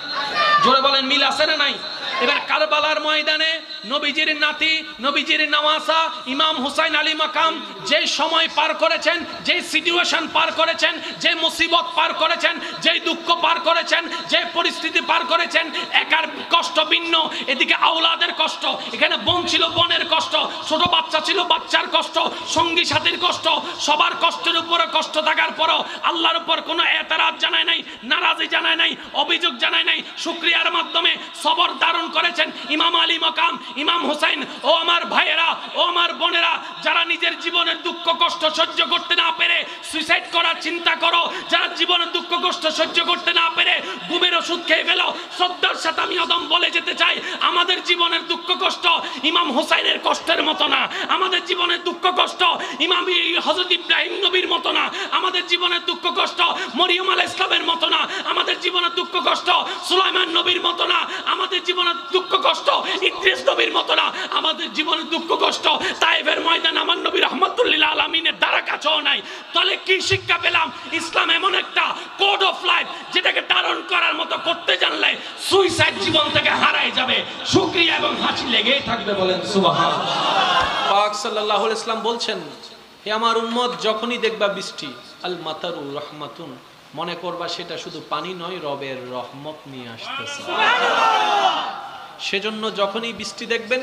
জোরে বলেন, মিল আছে না নাই? এবার কারবালার ময়দানে নবীজির নাতি, নবীজির নওয়াসা ইমাম হুসাইন আলী মাকাম যে সময় পার করেছেন, যে সিচুয়েশন পার করেছেন, যে মুসিবত পার করেছেন, যে দুঃখ পার করেছেন, যে পরিস্থিতি পার করেছেন, একার কষ্ট ভিন্ন, এদিকে আওলাদের কষ্ট, এখানে বোন ছিল বোনের কষ্ট, ছোট বাচ্চা ছিল বাচ্চার কষ্ট, সঙ্গী সাথীর কষ্ট, সবার কষ্টের উপরে কষ্ট থাকার পরও আল্লাহর উপর কোনো এতরাজ জানায় নাই, নারাজি জানায় নাই, অভিযোগ জানায় নাই, শুকরিয়ার মাধ্যমে সবর ধারণ করেছেন ইমাম আলী মাকাম, ইমাম হুসাইন। ও আমার ভাইয়েরা, ও আমার বোনেরা, যারা নিজের জীবনের দুঃখ কষ্ট সহ্য করতে না পেরে সুইসাইড করার চিন্তা করো, যারা জীবনের দুঃখ কষ্ট সহ্য করতে না পেরে ঘুমের ওষুধ খেয়ে ফেলো, শ্রদ্ধার সাথে আমি অদম বলে যেতে চাই, আমাদের জীবনের দুঃখ কষ্ট ইমাম হুসাইনের কষ্টের মতো না, আমাদের জীবনের দুঃখ কষ্ট ইমাম হযরত ইব্রাহিম নবীর মতো না, আমাদের জীবনের দুঃখ কষ্ট মরিয়ম আলাইহিস সালামের মতো না, আমাদের জীবনের দুঃখ কষ্ট সুলাইমান নবীর মতো না, আমাদের জীবনের দুঃখ কষ্ট ইদ্রিস নবীর মতো না, আমাদের জীবনের দুঃখ কষ্ট তায়েফের ময়দান আমার নবী রাহমাতুল্লিল আলামিনের দ্বারা কাছেও নাই। তাহলে কি শিক্ষা পেলাম? ইসলাম এমন একটা কোড অফ লাইফ যেটাকে ধারণ করার মতো করতে জানলে সুইসাইড জীবন থেকে হারায় যাবে, শুকরিয়া এবং হাসি লেগেই থাকবে। বলেন সুবহানাল্লাহ। পাক সাল্লাল্লাহু আলাইহি ওয়াসাল্লাম বলছেন, হে আমার উম্মত, যখনই দেখবা বৃষ্টি, আল মাতারু রাহমাতুন, মনে করবা সেটা শুধু পানি নয়, রবের রহমত নিয়ে আসতেছে। সেজন্য যখনই বৃষ্টি দেখবেন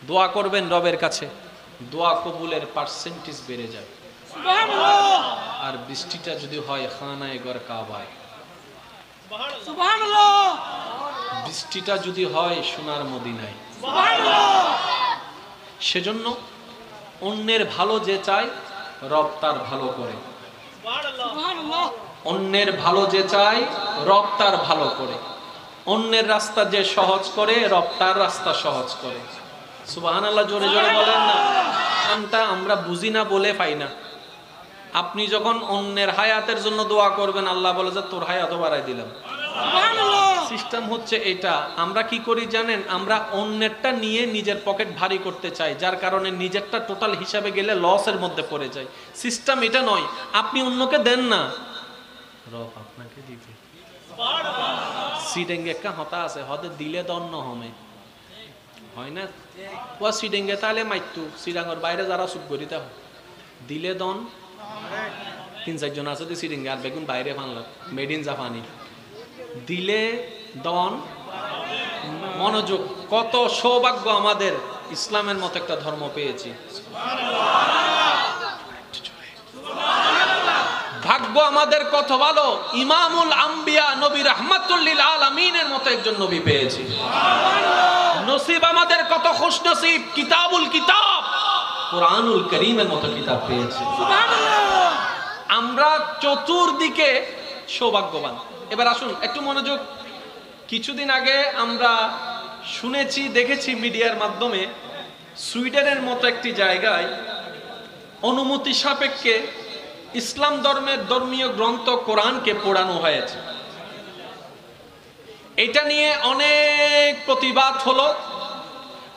দোয়া করবেন রবের কাছে, দোয়া কবুলের পার্সেন্টেজ বেড়ে যায়। সুবহানাল্লাহ। আর বৃষ্টিটা যদি হয় খানায়ে গর কাবায়, সুবহানাল্লাহ, বৃষ্টিটা যদি হয় সোনার মদিনায়, সুবহানাল্লাহ। সেজন্য অন্যের ভালো যে চায় রব তার ভালো করে, সুবহানাল্লাহ। অন্যের ভালো যে চায় রব তার ভালো করে, অন্যের রাস্তা যে সহজ করে রব তার রাস্তা সহজ করে। সুবহানাল্লাহ। জোরে জোরে বলেন না। আমরা বুঝি না বলে পাই না। আপনি যখন অন্যের হায়াতের জন্য দোয়া করবেন, আল্লাহ বলে যে তোর হায়াতও বাড়াই দিলাম। সিস্টেম হচ্ছে এটা। আমরা কি করি জানেন? আমরা অন্যেরটা নিয়ে নিজের পকেট ভারী করতে চাই, যার কারণে নিজেরটা টোটাল হিসাবে গেলে লসের মধ্যে পড়ে যায়। সিস্টেম এটা নয়। আপনি অন্যকে দেন না, রব আপনাকে দিবে। সিডেঙ্গে একটা হতা আছে, হতে দিলে দন্ন হমে, হয় না ওয়া সিডিংয়ে তাহলে মাইতু সিডাঙ্গর বাইরে যারা চুপ করি তা দিলে দন 3-4 জন আছে সিডিংয়ে আর বেগুন বাইরে ফানল মেড ইন জাপানি দিলে দন মনোযোগ। কত সৌভাগ্য আমাদের ইসলামের মতো একটা ধর্ম পেয়েছি। ভাগ্য আমাদের কত ভালো, ইমামুল আম্বিয়া নবী রাহমাতুল লিল আলামিনের মতো একজন নবী পেয়েছি। নসিব আমাদের কত খুশনসিব, কিতাবুল কিতাব কুরআনুল কারীমের মতো কিতাব পেয়েছি। আমরা চতুর্দিকে সৌভাগ্যবান। এবার আসুন একটু মনোযোগ। কিছুদিন আগে আমরা শুনেছি দেখেছি মিডিয়ার মাধ্যমে সুইডেনের মতো একটি জায়গায় অনুমতি সাপেক্ষে ইসলাম ধর্মের ধর্মীয় গ্রন্থ কোরআনকে পোড়ানো হয়েছে। এটা নিয়ে অনেক প্রতিবাদ হলো।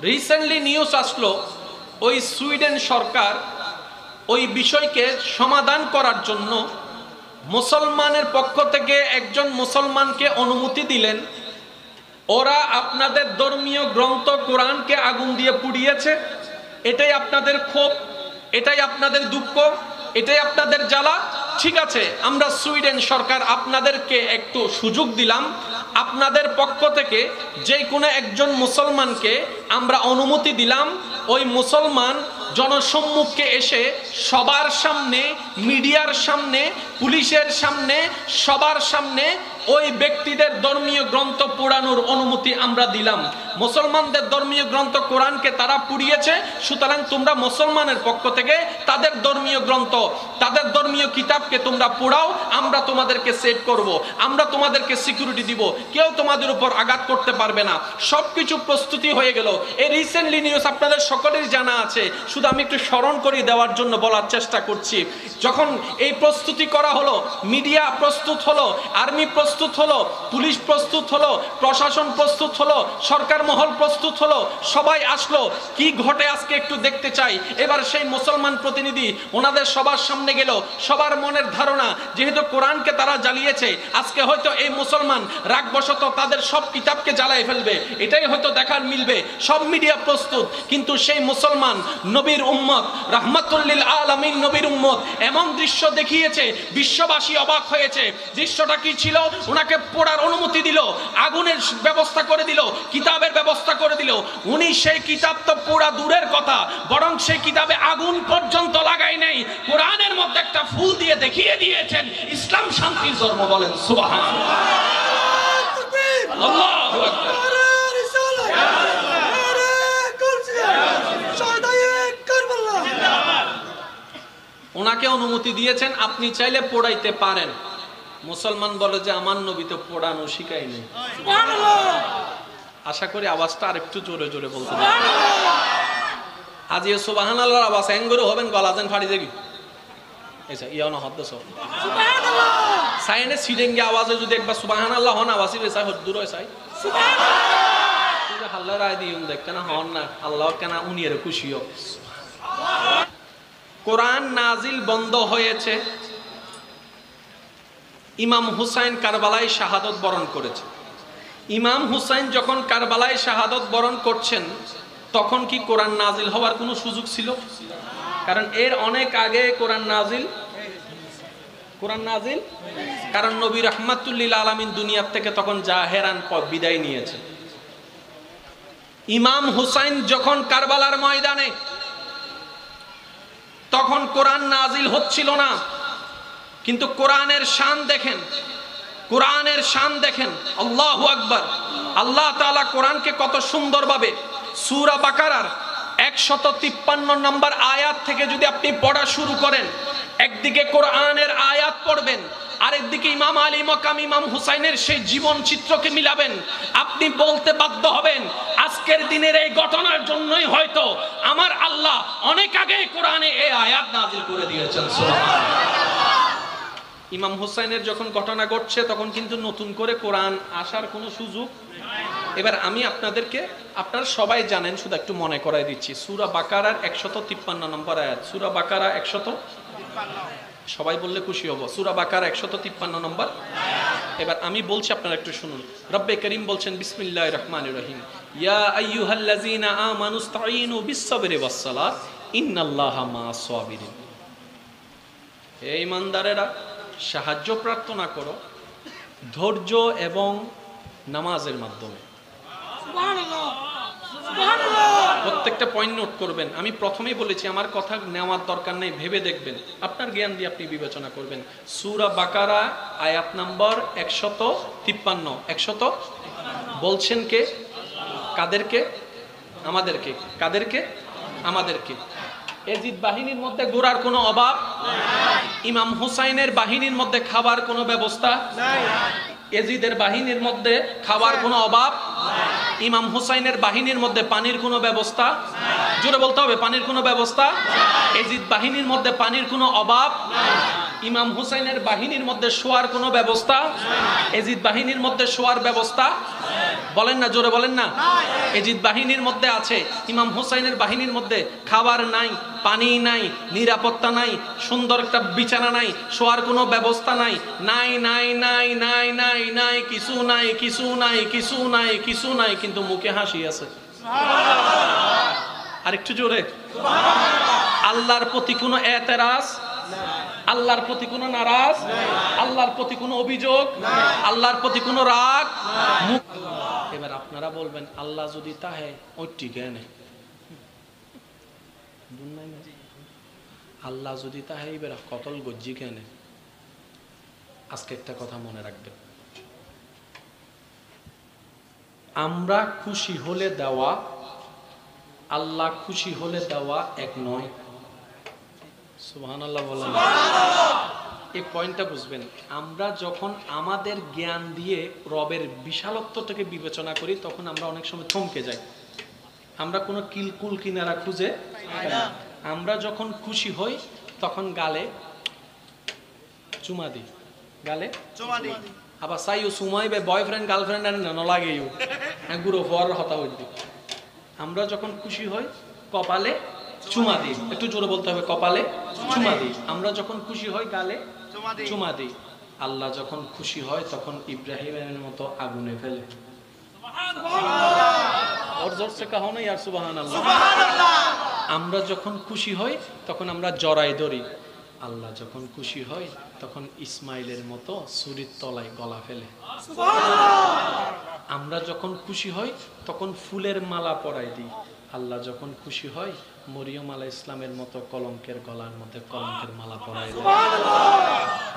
রিসেন্টলি নিউজ আসলো ওই সুইডেন সরকার ওই বিষয়কে সমাধান করার জন্য মুসলমানের পক্ষ থেকে একজন মুসলমানকে অনুমতি দিলেন। ওরা আপনাদের ধর্মীয় গ্রন্থ কোরআনকে আগুন দিয়ে পুড়িয়েছে, এটাই আপনাদের ক্ষোভ, এটাই আপনাদের দুঃখ, এটাই আপনাদের জ্বালা। ঠিক আছে, আমরা সুইডেন সরকার আপনাদেরকে একটু সুযোগ দিলাম, আপনাদের পক্ষ থেকে যে কোনো একজন মুসলমানকে আমরা অনুমতি দিলাম ওই মুসলমান জনসম্মুখে এসে সবার সামনে, মিডিয়ার সামনে, পুলিশের সামনে, সবার সামনে ওই ব্যক্তিদের ধর্মীয় গ্রন্থ পোড়ানোর অনুমতি আমরা দিলাম। মুসলমানদের ধর্মীয় গ্রন্থ কোরআনকে তারা পুড়িয়েছে, সুতরাং তোমরা মুসলমানের পক্ষ থেকে তাদের ধর্মীয় গ্রন্থ, তাদের ধর্মীয় কিতাবকে তোমরা পোড়াও, আমরা তোমাদেরকে সেভ করব, আমরা তোমাদেরকে সিকিউরিটি দিব, কেউ তোমাদের উপর আঘাত করতে পারবে না। সবকিছু প্রস্তুতি হয়ে গেল। এই রিসেন্টলি নিউজ আপনাদের সকলেরই জানা আছে, শুধু আমি একটু স্মরণ করিয়ে দেওয়ার জন্য বলার চেষ্টা করছি। যখন এই প্রস্তুতি করা হলো, মিডিয়া প্রস্তুত হলো, আর্মি প্রস্তুত হলো, পুলিশ প্রস্তুত হলো, প্রশাসন প্রস্তুত হলো, সরকার মহল প্রস্তুত হলো, সবাই আসলো। কি ঘটে আজকে একটু দেখতে চাই। এবার সেই মুসলমান প্রতিনিধি ওনাদের সবার সামনে গেল। সবার মনের ধারণা যেহেতু কোরআনকে তারা জ্বালিয়েছে, আজকে হয়তো এই মুসলমান রাগবশত তাদের সব কিতাবকে জ্বালায় ফেলবে, এটাই হয়তো দেখার মিলবে। সব মিডিয়া প্রস্তুত, কিন্তু সেই মুসলমান নবীর উম্মত, রাহমাতুল লিল আলামিন নবীর উম্মত এমন দৃশ্য দেখিয়েছে, বিশ্ববাসী অবাক হয়েছে। দৃশ্যটা কি ছিল? ওনাকে পোড়ার অনুমতি দিল, আগুনের ব্যবস্থা করে দিল, কিতাবের ব্যবস্থা করে দিল। উনি সেই কিতাব তো পোড়া দূরের কথা, বরং সেই কিতাবে আগুন পর্যন্ত লাগাই নাই, কোরআনের মধ্যে একটা ফুল দিয়ে দেখিয়ে দিয়েছেন ইসলাম শান্তির ধর্ম। বলেন সুবহানাল্লাহ, আল্লাহু আকবার। ওনাকে অনুমতি দিয়েছেন, আপনি চাইলে পোড়াইতে পারেন। মুসলমান বলে যে আমার নবী তো পোড়ানো শিখাই নেই। আশা করি আওয়াজটা আর একটু জোরে জোরে বলতে পারবেন। আজ এ সুবহানাল্লাহর আওয়াজ এঙ্গরু হবেন, গলা যেন ফাড়ি যাবি। এসা ইয়া না হদ্দ সব সুবহানাল্লাহ সাইনে সিডেঙ্গে আওয়াজে যদি একবার সুবহানাল্লাহ হন আওয়াজই বেসা দূর হয় সাই সুবহানাল্লাহ। তুই আল্লাহ রায় দিউন দেখ কেন হন না, আল্লাহ কেন উনি এর খুশি হোক। কোরআন নাজিল বন্ধ হয়েছে, ইমাম হুসাইন কারবালায় শাহাদত বরণ করেছে। ইমাম হুসাইন যখন কারবালায় শাহাদত বরণ করছেন, তখন কি কোরআন নাজিল হওয়ার কোনো সুযোগ ছিল? কারণ এর অনেক আগে কোরআন নাজিল, কারণ নবী রাহমাতুল লিল আলামিন দুনিয়ার থেকে তখন জাহেরান বিদায় নিয়েছে। ইমাম হুসাইন যখন কারবালার ময়দানে, তখন কোরআন নাজিল হচ্ছিল না। কিন্তু কোরআনের শান দেখেন, কোরআনের শান দেখেন, আল্লাহু আকবার। আল্লাহ তাআলা কোরআনকে কত সুন্দরভাবে সূরা বাকারার 153 নম্বর আয়াত থেকে যদি আপনি পড়া শুরু করেন, একদিকে কোরআনের আয়াত পড়বেন, আরেকদিকে ইমাম আলী মাকাম ইমাম হুসাইনের সেই জীবন চিত্রকে মিলাবেন, আপনি বলতে বাধ্য হবেন আজকের দিনের এই ঘটনার জন্যই হয়তো আমার আল্লাহ অনেক আগে কোরআনে এই আয়াত নাযিল করে দিয়েছেন। সুবহানাল্লাহ। ইমাম হুসাইনের যখন ঘটনা ঘটছে, তখন কিন্তু নতুন করে কোরআন আসার কোনো সুযোগ। এবার আমি আপনাদেরকে, আপনারা সবাই জানেন, শুধু একটু মনে করাই দিচ্ছি, সূরা বাকারার 153 নম্বর আয়াত। সূরা বাকারা 153, সবাই বললে খুশি হব। সূরা বাকারা 153 নম্বর। এবার আমি বলছি, আপনারা একটু শুনুন। রব্বে করিম বলছেন, বিসমিল্লাহির রহমানির রহিম, ইয়া আইয়ুহাল্লাযীনা আমানুস্তাঈনু বিস-সাবরি ওয়াস-সালাত ইন্নাল্লাহা মা'আস সাবিরিন। হে ঈমানদারেরা, সাহায্য প্রার্থনা করো ধৈর্য এবং নামাজের মাধ্যমে। প্রত্যেকটা পয়েন্ট নোট করবেন। আমি প্রথমেই বলেছি আমার কথা নেওয়ার দরকার নেই, ভেবে দেখবেন, আপনার জ্ঞান দিয়ে আপনি বিবেচনা করবেন। সূরা বাকারা আয়াত নম্বর 153। 100 বলছেন কে? কাদেরকে? আমাদেরকে। কাদেরকে? আমাদেরকে। এজিদ বাহিনীর মধ্যে ঘোরার কোনো অভাব নাই। ইমাম হুসাইনের বাহিনীর মধ্যে খাবার কোনো ব্যবস্থা নাই। এজিদের বাহিনীর মধ্যে খাবার কোনো অভাব নাই। ইমাম হুসাইনের বাহিনীর মধ্যে পানির কোনো ব্যবস্থা নাই। জোরে বলতে হবে, পানির কোনো ব্যবস্থা নাই। এজিদ বাহিনীর মধ্যে পানির কোনো অভাব নাই। ইমাম হুসাইনের বাহিনীর মধ্যে শোয়ার কোনো ব্যবস্থা নাই। এজিদ বাহিনীর মধ্যে শোয়ার ব্যবস্থা বলেন না, জোরে বলেন না। এজিদ বাহিনীর মধ্যে আছে, ইমাম হুসাইনের বাহিনীর মধ্যে খাবার নাই, পানি নাই, নিরাপত্তা নাই, সুন্দর একটা বিছানা নাই, শোয়ার কোনো ব্যবস্থা নাই। নাই নাই নাই নাই নাই নাই, কিছু নাই, কিছু নাই, কিছু নাই, কিছু নাই, কিন্তু মুখে হাসি আছে। আরেকটু জোরে। আল্লাহর প্রতি কোনো এতেরাজ, আল্লাহর প্রতি কোনো নারাজ, আল্লাহর প্রতি কোনো অভিযোগ, আল্লাহর প্রতি কোনো রাগ। এবার আপনারা বলবেন আল্লাহ যদি তাহে ওইটি কেন, আল্লাহ যদি তাহে এবার কতল গজ্জি কেন। আজকে একটা কথা মনে রাখবেন, আমরা খুশি হলে দেওয়া, আল্লাহ খুশি হলে দেওয়া এক নয়। সুবহানাল্লাহ বলেন। এই পয়েন্টটা বুঝবেন। আমরা যখন আমাদের জ্ঞান দিয়ে রবের বিশালত্বটাকে বিবেচনা করি তখন আমরা অনেক সময় থমকে যাই, আমরা কোনো কিলকুল কিনারা খুঁজে পাই না। আমরা যখন খুশি হই তখন গালে চুমা দিই, গালে চুমা দিই। আবার চাইও সুমাইবে বয়ফ্রেন্ড গার্লফ্রেন্ড আর না লাগেও গুরু হওয়ার হতা হইল। আমরা যখন খুশি হই কপালে চুমা দিই, একটু জোরে বলতে হবে, কপালে চুমা দিই। আমরা যখন খুশি হই গালে চুমা দিই। আল্লাহ যখন খুশি হয় তখন ইব্রাহিমের মতো আগুনে ফেলে। और जोर से कहो ना यार सुबहान अल्लाह। আমরা যখন খুশি হই তখন আমরা জড়াই ধরি। আল্লাহ যখন খুশি হয় তখন ইসমাইলের মতো ছুরির তলায় গলা ফেলে। আমরা যখন খুশি হই তখন ফুলের মালা পরাই দিই। আল্লাহ যখন খুশি হয় মরিয়ম আলাইহিস সালামের মতো কলঙ্কের গলার মধ্যে কলঙ্কের মালা পরাই দেয়।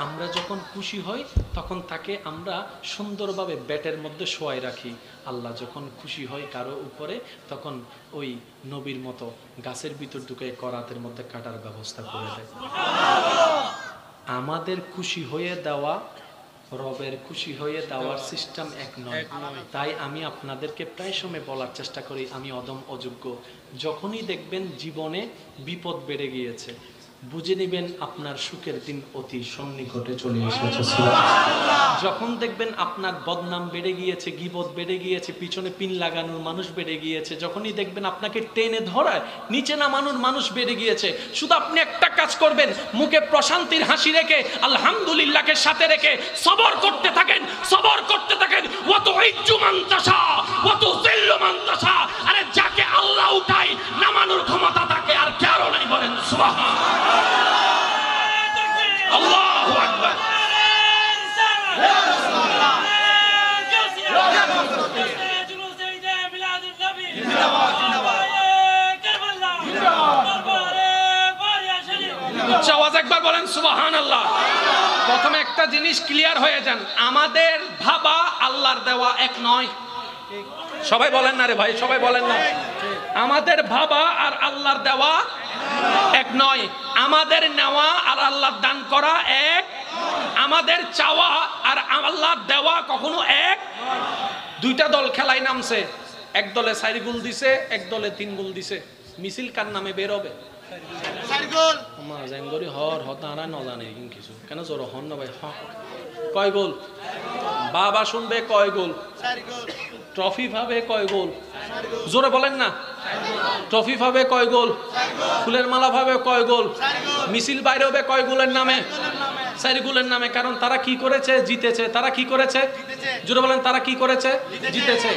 আমরা যখন খুশি হই তখন তাকে আমরা সুন্দরভাবে বেটের মধ্যে শোয়াই রাখি। আল্লাহ যখন খুশি হয় কারো উপরে তখন ওই নবীর মতো গাছের ভিতর ঢুকে করাতের মধ্যে কাটার ব্যবস্থা করে দেয়। আমাদের খুশি হয়ে দেওয়া রবের খুশি হয়ে দেওয়ার সিস্টেম এক নয়। তাই আমি আপনাদেরকে প্রায় সময় বলার চেষ্টা করি আমি অদম অযোগ্য। যখনই দেখবেন জীবনে বিপদ বেড়ে গিয়েছে বুঝে নেবেন আপনার সুখের দিন অতি সন্নিকটে চলে এসেছে। যখন দেখবেন আপনার বদনাম বেড়ে গিয়েছে, গীবত বেড়ে গিয়েছে, পিছনে পিন লাগানোর মানুষ বেড়ে গিয়েছে, যখনই দেখবেন আপনাকে টেনে ধরায় নিচে নামানোর মানুষ বেড়ে গিয়েছে, শুধু আপনি একটা কাজ করবেন, মুখে প্রশান্তির হাসি রেখে আলহামদুলিল্লাহকে সাথে রেখে সবর করতে থাকেন, সবর করতে থাকেন। ওয়াতু ইজ্জু মান তাশা ওয়াতু জিল্লু মান তাশা। আরে যাকে আল্লাহ উঠায় নামানোর ক্ষমতা তাকে আর কারো নাই। বলেন সুবহানাল্লাহ। আল্লাহু আকবার। উচ্চ আওয়াজ একবার বলেন সুবহানাল্লাহ। প্রথমে একটা জিনিস ক্লিয়ার হয়ে যান, আমাদের ভাবা আল্লাহর দেওয়া এক নয়। সবাই বলেন না রে ভাই, সবাই বলেন না। আমাদের ভাবা আর আল্লাহর দেওয়া এক নয়। আমাদের নেওয়া আর আল্লাহর দান করা এক। আমাদের চাওয়া আর আল্লাহর দেওয়া কখনো এক। দুইটা দল খেলায় নামছে, এক দলে 4 গোল দিছে, এক দলে 3 গোল দিছে। মিছিল কার নামে বের হবে? 4 গোল। মা জাঙ্গরি হর হতারা ন জানে কিছু কেন জোর হন না ভাই। কয় গোল? বাবা শুনবে কয় গোল? 4 গোল। ট্রফি পাবে কয় গোল? জোরে বলেন না। ট্রফি পাবে কয় গোল? ফুলের মালা পাবে কয় গোল? মিছিল বাইরে হবে কয় গোলের নামে? 4 গোলের নামে। কারণ তারা কি করেছে? জিতেছে। তারা কি করেছে? জোরে বলেন, তারা কি করেছে? জিতেছে।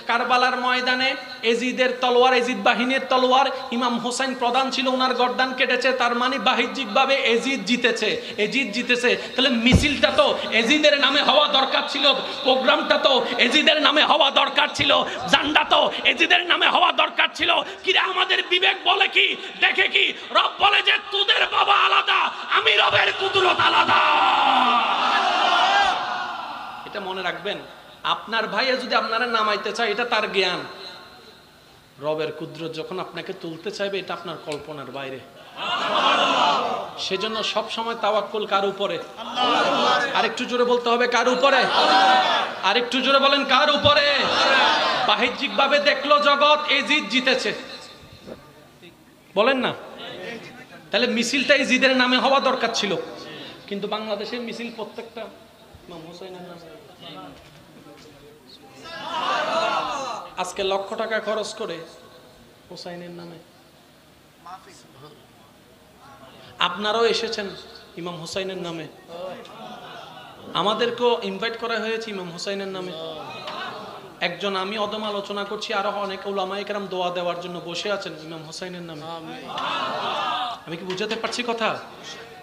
কারবালার ময়দানে এজিদের তলোয়ার, এজিদ বাহিনীর তলোয়ার, ইমাম হোসেন প্রধান ছিল, ওনার গর্দান কেটেছে, তার মানে বাহ্যিকভাবে এজিদ জিতেছে। এজিদ জিতেছে, তাহলে মিছিলটা তো এজিদের নামে হওয়া দরকার ছিল, প্রোগ্রামটা তো এজিদের নামে হওয়া দরকার ছিল, জান্ডা তো এজিদের নামে হওয়া দরকার ছিল। কিরে আমাদের বিবেক বলে কি, দেখে কি, রব বলে যে তোদের বাবা আলাদা, আমি রবের কুদরত আলাদা। এটা মনে রাখবেন। আপনার ভাইয়ে যদি আপনারা নামাইতে চায়, এটা তার জ্ঞান। রবের কুদরত যখন আপনাকে তুলতে চাইবে, এটা আপনার কল্পনার বাইরে। সেজন্য সব সময় তাওয়াক্কুল কার উপরে? আরেকটু জোরে বলতে হবে, কার উপরে? আরেকটু জোরে বলেন, কার উপরে? বাহ্যিকভাবে দেখলো জগৎ এজিদ জিতেছে, বলেন না? তাহলে মিছিলটা এজিদের নামে হওয়া দরকার ছিল, কিন্তু বাংলাদেশের মিছিল প্রত্যেকটা ইমাম হোসেনের নামে। আজকে লক্ষ টাকা খরচ করে হোসাইনের নামে। আপনারাও এসেছেন ইমাম হোসাইনের নামে, আমাদেরকেও ইনভাইট করা হয়েছে ইমাম হোসাইনের নামে। একজন আমি অদম আলোচনা করছি, আরো অনেক উলামায়ে কেরাম দোয়া দেওয়ার জন্য বসে আছেন ইমাম হোসাইনের নামে। আমি কি বুঝাতে পারছি কথা?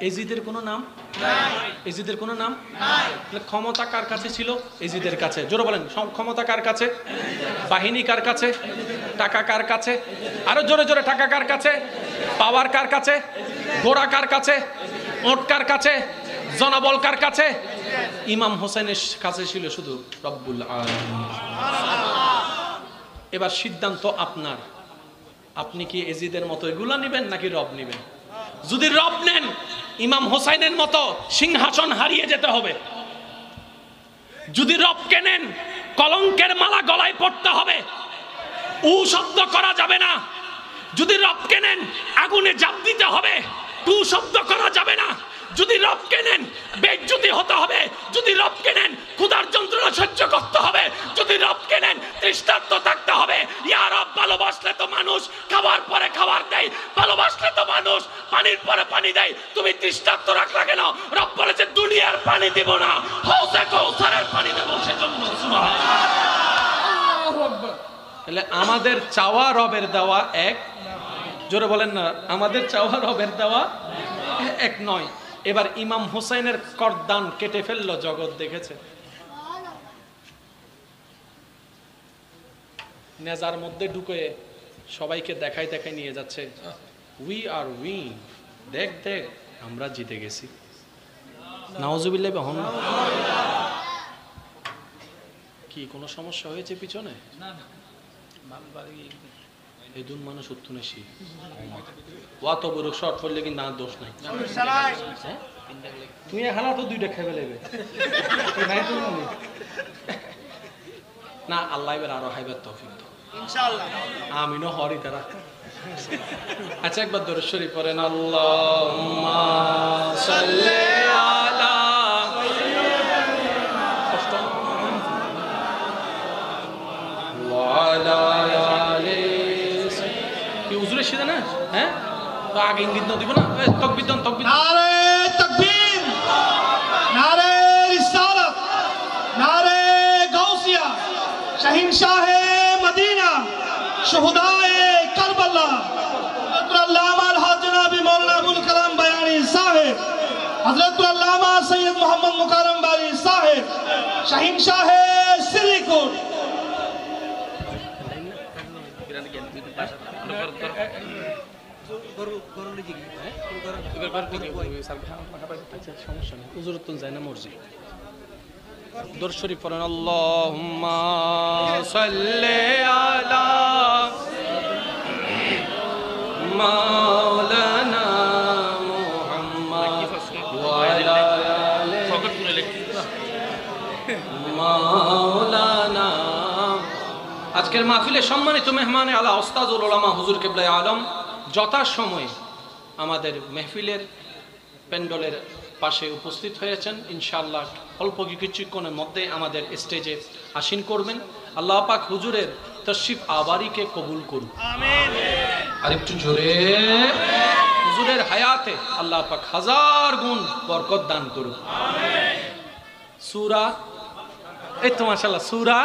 এজিদের কোনো নাম নাই, এজিদের কোনো নাম নাই। ক্ষমতা কার কাছে ছিল? এজিদের কাছে। জোরে বলেন, ক্ষমতা কার কাছে? বাহিনী কার কাছে? টাকা কার কাছে? আরো জোরে জোরে, টাকা কার কাছে? পাওয়ার কার কাছে? ঘোড়া কার কাছে? ওট কার কাছে? জনবল কার কাছে? ইমাম হোসেনের কাছে ছিল শুধু রব্বুল আলামিন। এবার সিদ্ধান্ত আপনার, আপনি কি এজিদের মতো এগুলা নেবেন নাকি রব নেবেন? যদি রব নেন, ইমাম হোসাইনের মতো সিংহাসন হারিয়ে যেতে হবে। যদি রবকে নেন, কলঙ্কের মালা গলায় পড়তে হবে, শব্দ করা যাবে না। যদি রবকে নেন, আগুনে জাপ দিতে হবে, শব্দ করা যাবে না। যদি রবকে নেন, বেইজ্জতি হতে হবে। যদি রবকে নেন, ক্ষুধার যন্ত্রণা সহ্য করতে হবে। যদি রবকে নেন, তৃষ্ণার্ত থাকতে হবে। ইয়া রব, ভালোবাসলে তো মানুষ খাবার পরে খাবার দেয়, ভালোবাসলে তো মানুষ পানির পরে পানি দেয়। তুমি তৃষ্ণার্ত রাখলা কেন? রব বলেছে দুনিয়ার পানি দেব না, হাউজে কাউসারের পানি দেব। সেজন্য সুবহানাল্লাহ। তাহলে আমাদের চাওয়া রবের দেওয়া এক। জোরে বলেন না, আমাদের চাওয়া রবের দেওয়া এক নয়। এবার ইমাম হোসেনের করদান কেটে ফেললো জগৎ, দেখেছে? নেজার মধ্যে ঢুকে সবাইকে দেখাই দেখাই নিয়ে যাচ্ছে, উই আর উইন, দেখ দেখ আমরা জিতে গেছি। নাউজুবিল্লাহ। হন কি কোনো সমস্যা হয়েছে পিছনে? এই দুন মানুষ উত্তুনেছি ওয়াত বড় শর্ট পড়লে কি না দোষ নাই। তুই হালা তো দুইটা খেয়ে ফেলেবে না, আল্লাহ এবার আরো হাইবার তৌফিক দাও ইনশাআল্লাহ, আমিনও হরি তারা। আচ্ছা, একবার দরুদ শরীফ পড়েন, আল্লাহুম্মা সাল্লি আলা ওয়া আলা আলি। কি হুজুরের সিধা না? হ্যাঁ, তো আগে ইঙ্গিত না দিব না? তাকবীর দেন, তাকবীর। নারে তাকবীর, নারে রিসালাত, নারে গাউসিয়া, শাহিনশাহে মদিনা, শুহাদায়ে কারবালা, হযরত আল্লামা আল-হাজ জনাব মাওলানা আবুল কালাম বায়ানী সাহেব, হযরত আল্লামা সৈয়দ মোহাম্মদ মুকাররম বারি সাহেব, শাহিনশাহে সিরিকুট। দরুদ শরীফ পড়েন, আল্লাহুম্মা সাল্লি আলা মাওলানা মুহাম্মদ ওয়া আলা আলি মাওলানা। আজকের মাহফিলের সম্মানিত মেহমানে আলা ওস্তাদুল উলামা হুজুর কিবলায়ে আলম যথাসময়ে আমাদের মেহফিলের প্যান্ডেলের পাশে উপস্থিত হয়েছেন। ইনশাআল্লাহ অল্প কিছুক্ষণের মধ্যে আমাদের স্টেজে আসীন করবেন। আল্লাহ পাক হুজুরের তশরিফ আবারিকে কবুল করুন, আমিন। আরেকটু জোরে, হুজুরের হায়াতে আল্লাহ পাক হাজার গুণ বরকত দান করুন, আমিন। সূরা, এই তো মাশাআল্লাহ, সূরা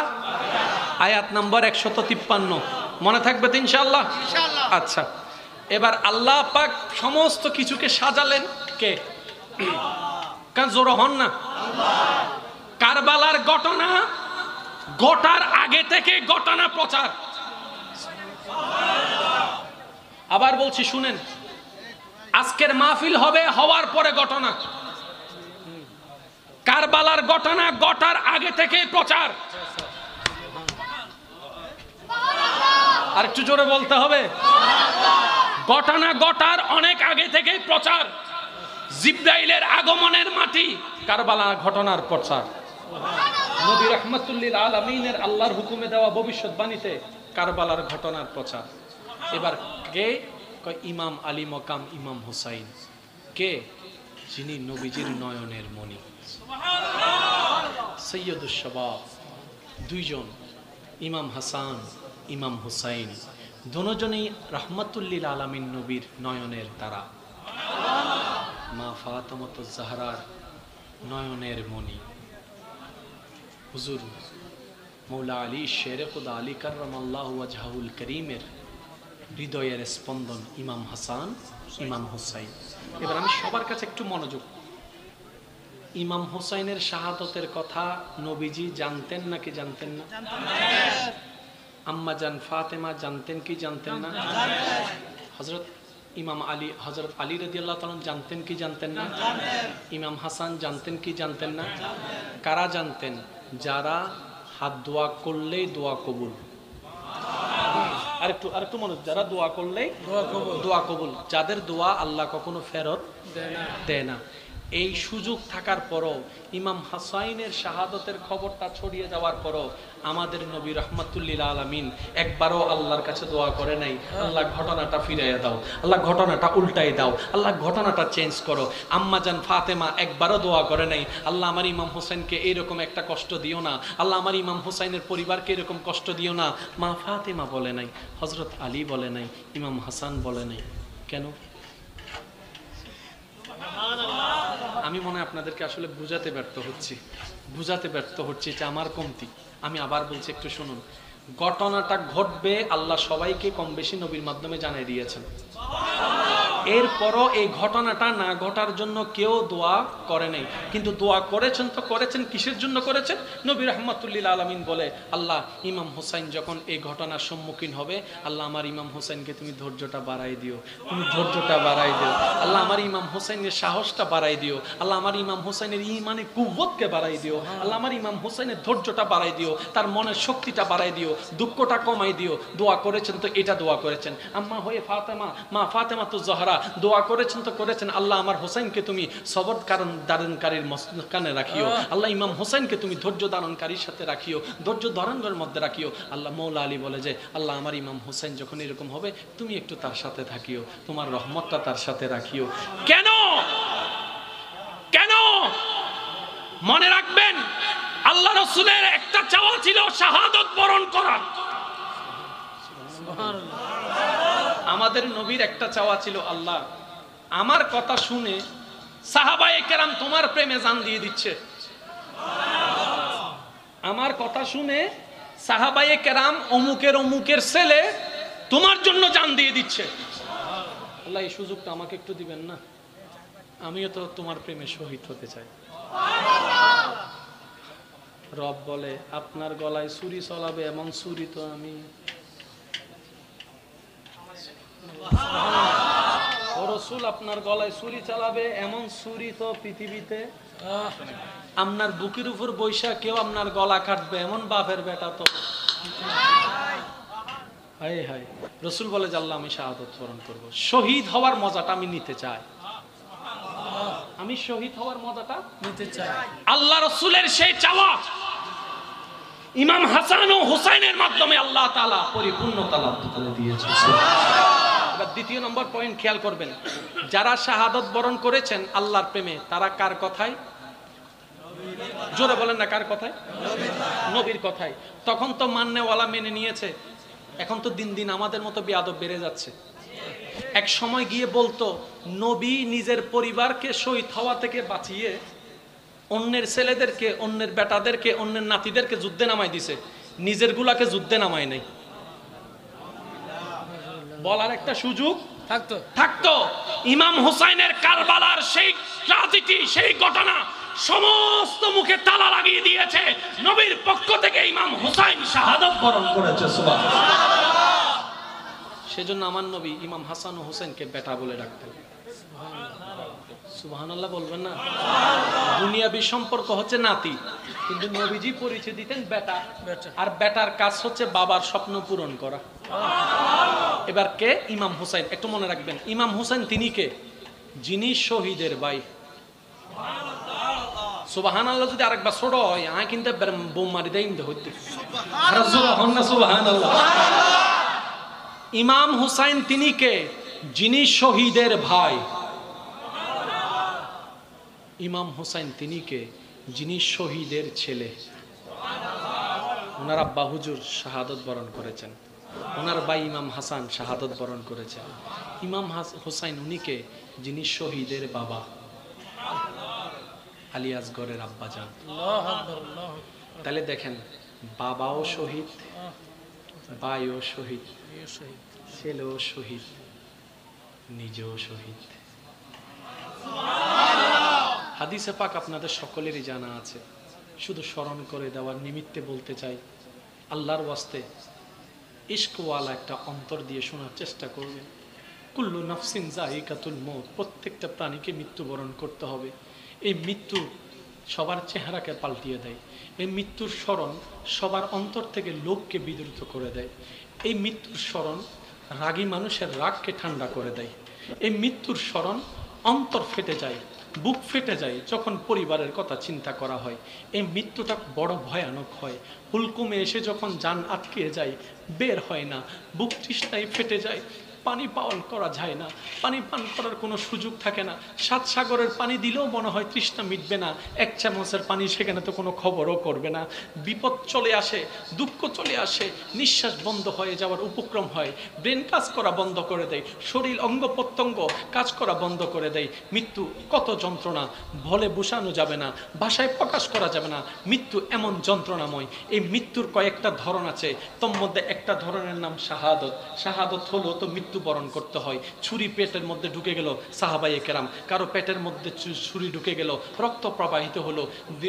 আয়াত নম্বর 153। মনে থাকবে তো ইনশাআল্লাহ? আচ্ছা, এবার আল্লাহ পাক সমস্ত কিছুকে সাজালেন কে? কারণ জোরে হন না। কারবালার ঘটনা ঘটার আগে থেকে ঘটনা প্রচার। আবার বলছি শুনেন, আজকের মাহফিল হবে হওয়ার পরে ঘটনা। কারবালার ঘটনা ঘটার আগে থেকে প্রচার। আর একটু জোরে বলতে হবে। ঘটনা ঘটার অনেক আগে থেকে প্রচার। জিবরাইলের আগমনের মাটি কারবালার ঘটনার প্রচার। নবী রাহমাতুল্লিল আলামিনের আল্লাহর হুকুমে দেওয়া ভবিষ্যৎবাণীতে কারবালার ঘটনার প্রচার। এবার কে? ইমাম আলী মকাম ইমাম হুসাইন। কে? যিনি নবীজির নয়নের মণি, সৈয়দুশ শাবাব। দুইজন, ইমাম হাসান ইমাম হুসাইন, দুজনেই রাহমাতুল্লিল আলামিন নবীর নয়নের তারা। মা ফাতেমাতুজ জাহরার নয়নের মণি। হুজুর মৌলা আলী শেরে খুদা আলী কাররামাল্লাহু ওয়াজহাহুল করিমের হৃদয়ের স্পন্দন ইমাম হাসান ইমাম হুসাইন। এবার আমি সবার কাছে একটু মনোযোগ। ইমাম হুসাইনের শাহাদতের কথা নবীজি জানতেন নাকি জানতেন না? আম্মা জান ফাতেমা জানতেন কি জানতেন না? হযরত ইমাম আলী, হযরত আলী রাদিয়াল্লাহু তাআলা জানতেন কি জানতেন না? ইমাম হাসান জানতেন কি জানতেন না? কারা জানতেন? যারা হাত দোয়া করলেই দোয়া কবুল। আরেকটু মনে, যারা দোয়া করলেই দোয়া কবুল, যাদের দোয়া আল্লাহ কখনো ফেরত দেয় না। এই সুযোগ থাকার পরও, ইমাম হাসাইনের শাহাদতের খবরটা ছড়িয়ে যাওয়ার পরও আমাদের নবী রাহমাতুল্লিল আলামিন একবারও আল্লাহর কাছে দোয়া করে নাই, আল্লাহ ঘটনাটা ফিরাইয়া দাও, আল্লাহ ঘটনাটা উল্টাই দাও, আল্লাহ ঘটনাটা চেঞ্জ করো। আম্মা জান ফাতেমা একবারও দোয়া করে নাই, আল্লাহ আমার ইমাম হোসেনকে এইরকম একটা কষ্ট দিও না, আল্লাহ আমার ইমাম হোসেনের পরিবারকে এরকম কষ্ট দিও না। মা ফাতেমা বলে নাই, হযরত আলী বলে নাই, ইমাম হাসান বলে নাই। কেন? আমি মনে হয় আপনাদেরকে আসলে বুঝাতে ব্যর্থ হচ্ছি যে আমার কমতি। আমি আবার বলছি, একটু শুনুন। ঘটনাটা ঘটবে আল্লাহ সবাইকে কম বেশি নবীর মাধ্যমে জানিয়ে দিয়েছেন। এরপরও এই ঘটনাটা না ঘটার জন্য কেউ দোয়া করে নাই, কিন্তু দোয়া করেছেন তো করেছেন কিসের জন্য করেছেন? নবী রাহমাতুল্লিল আলামিন বলে, আল্লাহ ইমাম হোসেন যখন এই ঘটনার সম্মুখীন হবে, আল্লাহ আমার ইমাম হোসেনকে তুমি ধৈর্যটা বাড়াই দিও, তুমি ধৈর্যটা বাড়াই দিও, আল্লাহ আমার ইমাম হোসেনের সাহসটা বাড়াই দিও, আল্লাহ আমার ইমাম হোসেনের ইমানে কুওয়াতকে বাড়াই দিও, আল্লাহ আমার ইমাম হোসেনের ধৈর্যটা বাড়াই দিও, তার মনের শক্তিটা বাড়াই দিও, দুঃখটা কমাই দিও। দোয়া করেছেন তো এটা দোয়া করেছেন। আম্মা হয়ে ফাতেমা, মা ফাতেমা তো জহরা দোয়া করেছেন তো করেছেন, আল্লাহ আমার হোসেনকে তুমি সবর ধারণকারীর মস্তকানে রাখিও, আল্লাহ ইমাম হোসেনকে তুমি ধৈর্য ধারণকারীর সাথে রাখিও, ধৈর্য ধারণের মধ্যে রাখিও। আল্লাহ মৌলা আলী বলে যে, আল্লাহ আমার ইমাম হোসেন যখন এরকম হবে তুমি একটু তার সাথে থাকিও, তোমার রহমতটা তার সাথে রাখিও। কেন? কেন? মনে রাখবেন, আল্লাহ রাসূলের একটা চাওয়া ছিল শাহাদাত বরণ করা। আমাদের নবীর একটা চাওয়া ছিল, আল্লাহ আমার কথা শুনে সাহাবায়ে কেরাম তোমার প্রেমে জান দিয়ে দিচ্ছে। আমার কথা শুনে সাহাবায়ে কেরাম অমুকের ছেলে তোমার জন্য জান দিয়ে দিচ্ছে। আল্লাহ এই সুযোগটা আমাকে একটু দিবেন না? আমিও তো তোমার প্রেমে শহীদ হতে চাই। রব বলে, আপনার গলায় ছুরি চলাবে এমন ছুরি তো আমি। ও রাসূল, আপনার গলায় ছুরি চালাবে এমন ছুরি তো পৃথিবীতে, আপনার বুকের উপর বৈশা কেউ আপনার গলা কাটবে এমন বাপের বেটা তো। হায় হায়। রাসূল বলে যে, আল্লাহ আমি শাহাদাত বরণ করব, শহীদ হওয়ার মজাটা আমি নিতে চাই, আমি শহীদ হওয়ার মজাটা নিতে চাই। আল্লাহ রাসূলের সেই চাওয়া ইমাম হাসান ও হুসাইনের মাধ্যমে আল্লাহ তাআলা পরিপূর্ণতা লাভ দিয়েছেন। এবার দ্বিতীয় নম্বর পয়েন্ট খেয়াল করবেন, যারা শাহাদাত বরণ করেছেন আল্লাহর প্রেমে, তারা কার কথায়? জোরে বলেন না, কার কথায়? নবীর কথায়। তখন তো মান্নেওয়ালা মেনে নিয়েছে, এখন তো দিন দিন আমাদের মতো বেয়াদব বেড়ে যাচ্ছে। এক সময় গিয়ে বলতো, নবী নিজের পরিবারকে শহীদ হওয়া থেকে বাঁচিয়ে অন্যের ছেলেদেরকে, অন্যের বেটাদেরকে, অন্যের নাতিদেরকে যুদ্ধে নামাই দিছে, নিজের গুলাকে যুদ্ধে নামায় নাই, বলার একটা সুযোগ থাকতো। ইমাম হুসাইনের কারবালার সেই ট্র্যাজেডি, সেই ঘটনা সমস্ত মুখে তালা লাগিয়ে দিয়েছে। নবীর পক্ষ থেকে ইমাম হুসাইন শাহাদাত বরণ করেছে, সুবহানাল্লাহ। সেজন্য আমার নবী ইমাম হাসান ও হুসাইনকে বেটা বলে ডাকতেন। সুবহানাল্লাহ বলবেন না? দুনিয়াবি সম্পর্ক হচ্ছে নাতি, কিন্তু নবীজি পরিচয় দিতেন বেটা। আর বেটার কাজ হচ্ছে বাবার স্বপ্ন পূরণ করা। এবার কে? ইমাম হুসাইন। একটু মনে রাখবেন, ইমাম হুসাইন তিনি কে? যিনি শহীদের ভাই। সুবহানাল্লাহ যদি আরেকবার ছোট হয় আয় কিন্তু বোম মারি দেয় হইতে। সুবহানাল্লাহ। ইমাম হুসাইন তিনি কে? যিনি শহীদের ভাই। ইমাম হুসাইন তিনি কে? যিনি শহীদের ছেলে। ওনার আব্বা হুজুর শাহাদত বরণ করেছেন, ওনার ভাই ইমাম হাসান শাহাদত বরণ করেছেন। ইমাম হুসাইন উনি কে? যিনি শহীদের বাবা, আলী আসগরের আব্বা যান। তাহলে দেখেন, বাবাও শহীদ, ভাইও শহীদ, ছেলেও শহীদ, নিজেও শহীদ। হাদিসে পাক আপনাদের সকলেরই জানা আছে, শুধু স্মরণ করে দেওয়ার নিমিত্তে বলতে চাই। আল্লাহর ওয়াস্তে ইশকওয়ালা একটা অন্তর দিয়ে শোনার চেষ্টা করবেন। কুল্লু নাফসিন যায়িকাতুল মউত, প্রত্যেকটা প্রাণীকে মৃত্যুবরণ করতে হবে। এই মৃত্যু সবার চেহারাকে পাল্টিয়ে দেয়। এই মৃত্যুর স্মরণ সবার অন্তর থেকে লোভকে বিদ্রুত করে দেয়। এই মৃত্যুর স্মরণ রাগী মানুষের রাগকে ঠান্ডা করে দেয়। এই মৃত্যুর স্মরণ অন্তর ফেটে যায়, বুক ফেটে যায় যখন পরিবারের কথা চিন্তা করা হয়। এই মৃত্যুটা বড় ভয়ানক হয়। হুলকুমে এসে যখন জান আটকে যায়, বের হয় না, বুক তৃষ্ণায় ফেটে যায়, পানি পান করা যায় না, পানি পান করার কোনো সুযোগ থাকে না। 7 সাগরের পানি দিলেও মনে হয় তৃষ্ণা মিটবে না, 1 চামচের পানি সেখানে তো কোনো খবরও করবে না। বিপদ চলে আসে, দুঃখ চলে আসে, নিঃশ্বাস বন্ধ হয়ে যাওয়ার উপক্রম হয়, ব্রেন কাজ করা বন্ধ করে দেয়, শরীর অঙ্গ প্রত্যঙ্গ কাজ করা বন্ধ করে দেয়। মৃত্যু কত যন্ত্রণা, বলে বোঝানো যাবে না, ভাষায় প্রকাশ করা যাবে না। মৃত্যু এমন যন্ত্রণাময়। এই মৃত্যুর কয়েকটা ধরন আছে, তোর মধ্যে একটা ধরনের নাম শাহাদত। শাহাদত হলো তো মৃত্যুবরণ করতে হয়। ছুরি পেটের মধ্যে ঢুকে গেল, সাহাবায়ে কেরাম, কারো পেটের মধ্যে ছুরি ঢুকে গেল, রক্ত প্রবাহিত হলো,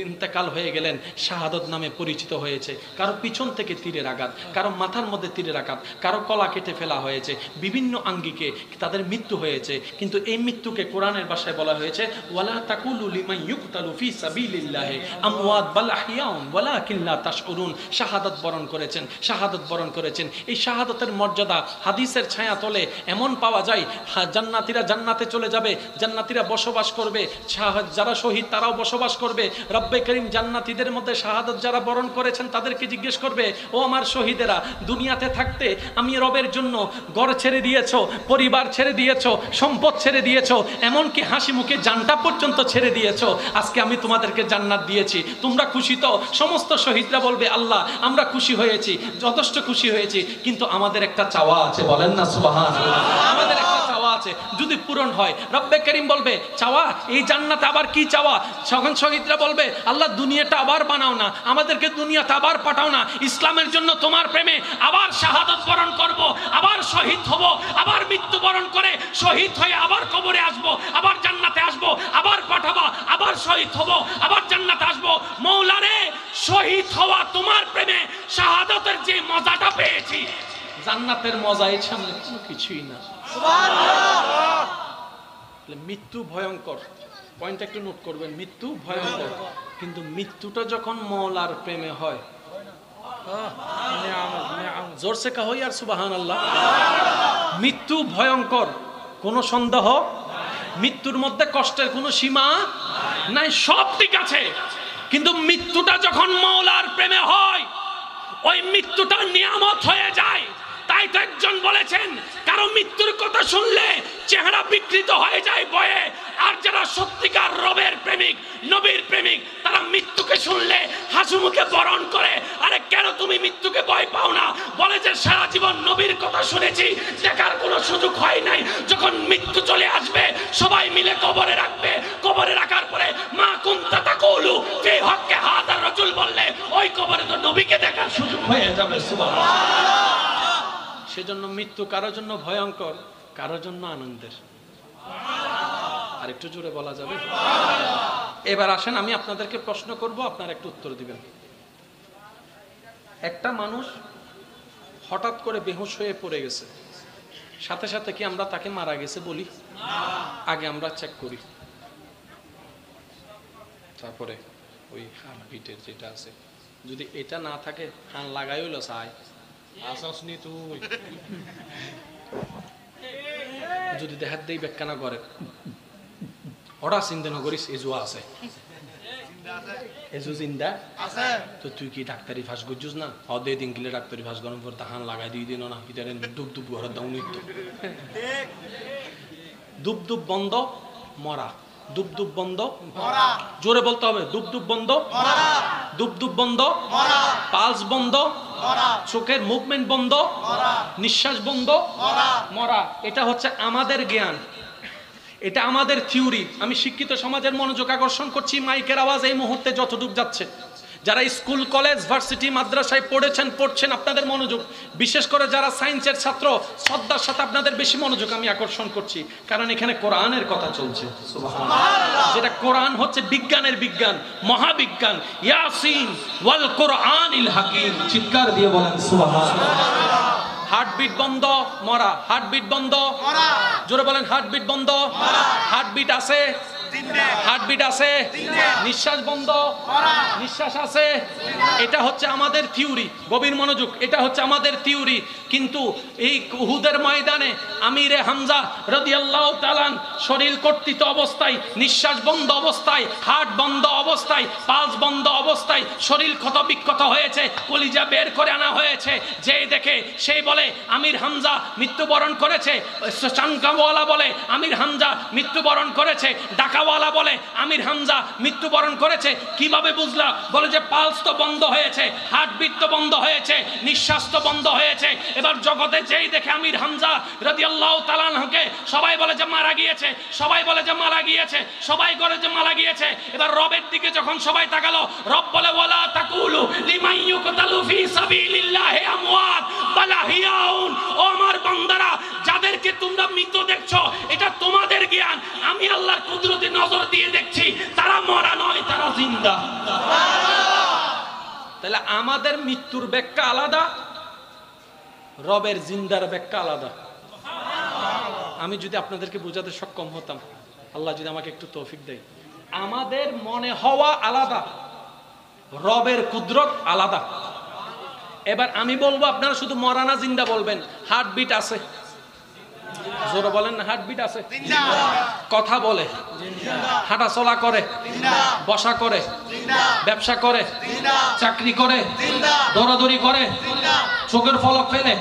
ইন্তেকাল হয়ে গেলেন, শাহাদত নামে পরিচিত হয়েছে। কারো পিছন থেকে তীরের আঘাত, কারো মাথার মধ্যে তীরের আঘাত, কারো কলা কেটে ফেলা হয়েছে, বিভিন্ন আঙ্গিকে তাদের মৃত্যু হয়েছে। কিন্তু এই মৃত্যুকে কোরআনের ভাষায় বলা হয়েছে ওয়ালা তাকুলু লিমান ইউকতালু ফি সাবিলিল্লাহি আমওয়াত বাল আহইয়াউন ওয়ালাকিন লা তাশউরুন। শাহাদাত বরণ করেছেন, শাহাদাত বরণ করেছেন। এই শাহাদাতের মর্যাদা হাদিসের ছায়া তলে এমন পাওয়া যায়, জান্নাতীরা জান্নাতে চলে যাবে, জান্নাতীরা বসবাস করবে, যারা শহীদ তারাও বসবাস করবে। রব্বে করিম জান্নাতীদের মধ্যে শাহাদাত যারা বরণ করেছেন তাদেরকে জিজ্ঞেস করবে, ও আমার শহীদেরা, দুনিয়াতে থাকতে আমি রবের জন্য ঘর ছেড়ে দিয়েছো, পরিবার ছেড়ে দিয়েছো, সম্পদ ছেড়ে দিয়েছো, এমনকি হাসি মুখে জানটা পর্যন্ত ছেড়ে দিয়েছো, আজকে আমি তোমাদেরকে জান্নাত দিয়েছি, তোমরা খুশি তো? সমস্ত শহীদরা বলবে আল্লাহ আমরা খুশি হয়েছি, যথেষ্ট খুশি হয়েছি, কিন্তু আমাদের একটা চাওয়া আছে। বলেন না সুবহানাল্লাহ। আমাদের একটা চাওয়া আছে, যদি পূরণ হয়। রব্বে করিম বলবে চাওয়া, এই জান্নাতে আবার কি চাওয়া? তখন শহীদরা বলবে আল্লাহ দুনিয়াটা আবার বানাও না, আমাদেরকে দুনিয়াতে আবার পাঠাও না, ইসলামের জন্য তোমার প্রেমে আবার শাহাদাত বরণ করব, আবার শহীদ হব, আবার মৃত্যুবরণ করে শহীদ হয়ে আবার কবরে আসব, আবার জান্নাতে আসব, আবার পাঠাবা, আবার শহীদ হব, আবার জান্নাতে আসব। মওলারে, শহীদ হওয়া তোমার প্রেমে শাহাদাতের যে মজাটা পেয়েছি, জান্নাতের মজা এর সামনে কোনো কিছুই না। সুবহানাল্লাহ। মৃত্যু ভয়ঙ্কর, পয়েন্টটা একটু নোট করবেন, মৃত্যু ভয়ঙ্কর, কিন্তু মৃত্যুটা যখন মওলার প্রেমে হয়, জোরসে কাহো ইয়ার সুবহানাল্লাহ। মৃত্যু ভয়ঙ্কর, কোনো সন্দেহ, মৃত্যুর মধ্যে কষ্টের কোনো সীমা নাই, সব ঠিক আছে, কিন্তু মৃত্যুটা যখন মওলার প্রেমে হয়, ওই মৃত্যুটা নিয়ামত হয়ে যায়। তাই তো একজন বলেছেন, কারো মৃত্যুর কথা শুনলে চেহারা বিকৃত হয়ে যায় ভয়ে, আর যারা সত্যিকার রবের প্রেমিক, নবীর প্রেমিক, তারা মৃত্যুকে শুনলে হাসি মুখে বরণ করে। আরে কেন তুমি মৃত্যুকে ভয় পাও না? বলে যে সারা জীবন নবীর কথা শুনেছি, দেখার কোনো সুযোগ হয় নাই, যখন মৃত্যু চলে আসবে সবাই মিলে কবরে রাখবে, কবরে রাখার পরে মা কুনতা তাকুলু ফি হক্কে হাযার রাজুল বললে ওই কবরে তো নবীকে দেখার সুযোগ হয়ে যাবে। সুবহানাল্লাহ। সেজন্য মৃত্যু কারোর জন্য ভয়ঙ্কর, কারোর জন্য আনন্দের। আর একটু জোরে বলা যাবে? এবার আসেন আমি আপনাদেরকে প্রশ্ন করব, আপনারা একটু উত্তর দিবেন। একটা মানুষ হঠাৎ করে বেহুশ হয়ে পড়ে গেছে, সাথে সাথে কি আমরা তাকে মারা গেছে বলি? আগে আমরা চেক করি, তারপরে ওই হার্টবিটের যেটা আছে, যদি এটা না থাকে হান লাগাই হইলো চাই আসনি তুই, যদি দেখাত দেই বেকানা করে ওরা চিন্তা না করিস এজু আছে, এজু জিন্দা আছে, তো তুই কি ডাক্তারি ফাঁস করছিস না? হদে দিন গেলে ডাক্তারি ফাঁস গরম করে তাহান লাগাই দিয়ে দিন না, ইতারে ডুব ডুব ঘর দাও নিত্য ডুব ডুব বন্ধ মরা, ডুব ডুব বন্ধ মরা, জোরে বলতে হবে, ডুব ডুব বন্ধ মরা, ডুব ডুব বন্ধ মরা, পালস বন্ধ মরা, চোখের মুভমেন্ট বন্ধ মরা, নিঃশ্বাস বন্ধ মরা, মরা। এটা হচ্ছে আমাদের জ্ঞান, এটা আমাদের থিওরি। আমি শিক্ষিত সমাজের মনোযোগ আকর্ষণ করছি, মাইকের আওয়াজ এই মুহূর্তে যতটুকু যাচ্ছে, যারা স্কুল কলেজ ভার্সিটি মাদ্রাসায় পড়ছেন আপনাদের মনোযোগ, বিশেষ করে যারা সায়েন্সের ছাত্র, শ্রদ্ধার সাথে আপনাদের বেশি মনোযোগ আমি আকর্ষণ করছি, কারণ এখানে কোরআনের কথা চলছে। সুবহানাল্লাহ। যেটা কোরআন হচ্ছে বিজ্ঞানের বিজ্ঞান, মহাবিজ্ঞান। ইয়াসিন ওয়াল কোরআনিল হাকিম, চিৎকার দিয়ে বলেন সুবহানাল্লাহ। হার্টবিট বন্ধ মরা, হার্টবিট বন্ধ মরা, জোরে বলেন হার্টবিট বন্ধ মরা, হার্টবিট আছে হার্টবিট আছে, নিঃশ্বাস বন্ধ নিঃশ্বাস আছে। এটা হচ্ছে আমাদের থিওরি, গভীর মনোযোগ, এটা হচ্ছে আমাদের থিওরি। কিন্তু এই উহুদের ময়দানে আমিরে হামজা রাদিয়াল্লাহু তাআলা শরীর কর্তৃত অবস্থায়, নিঃশ্বাস বন্ধ অবস্থায়, হার্ট বন্ধ অবস্থায়, পালস বন্ধ অবস্থায় শরীর ক্ষত বিক্ষত হয়েছে, কলিজা বের করে আনা হয়েছে। যেই দেখে সেই বলে আমির হামজা মৃত্যুবরণ করেছে, চানকাওয়ালা বলে আমির হামজা মৃত্যুবরণ করেছে, ঢাকাওয়ালা বলে আমির হামজা মৃত্যুবরণ করেছে। কিভাবে বুঝলা? বলে যে পালস তো বন্ধ হয়েছে, হার্টবিট তো বন্ধ হয়েছে, নিঃশ্বাস তো বন্ধ হয়েছে। এবার জগতে যেই দেখে আমির হামজা রাদিয়াল্লাহু তাআলা আনহুকে, সবাই বলে যে মারা গিয়েছে, সবাই বলে যে মারা গিয়েছে, সবাই বলে যে মারা গিয়েছে। এবার রবের দিকে যখন সবাই তাকালো, রব বলে ওয়ালা তাকুলু লিমান ইউকতালু ফি সাবিলিল্লাহি আমওয়াত বাল আহইয়াউন। ও আমার বান্দারা, যাদেরকে তোমরা মৃত দেখছো, এটা তোমাদের জ্ঞান, আমি আল্লাহর কুদরতে নজর দিয়ে দেখছি, তারা মরা নয়, তারা জিন্দা। তাহলে আমাদের মৃত্যুর ব্যাখ্যা আলাদা, রবের জিন্দার ব্যাখ্যা আলাদা। আমি যদি আপনাদেরকে বোঝাতে সক্ষম হতাম, আল্লাহ যদি আমাকে একটু তৌফিক দেয়, আমাদের মনে হওয়া আলাদা, রবের কুদরত আলাদা। এবার আমি বলবো, আপনারা শুধু মরা না জিন্দা বলবেন। হার্টবিট আছে, জোরে বলেন না, হার্টবিট আছে, কথা বলে, হাঁটা চলা করে, বসা করে, ব্যবসা করে, চাকরি করে, দৌড়াদৌড়ি করে, চোখের পলক ফেলে,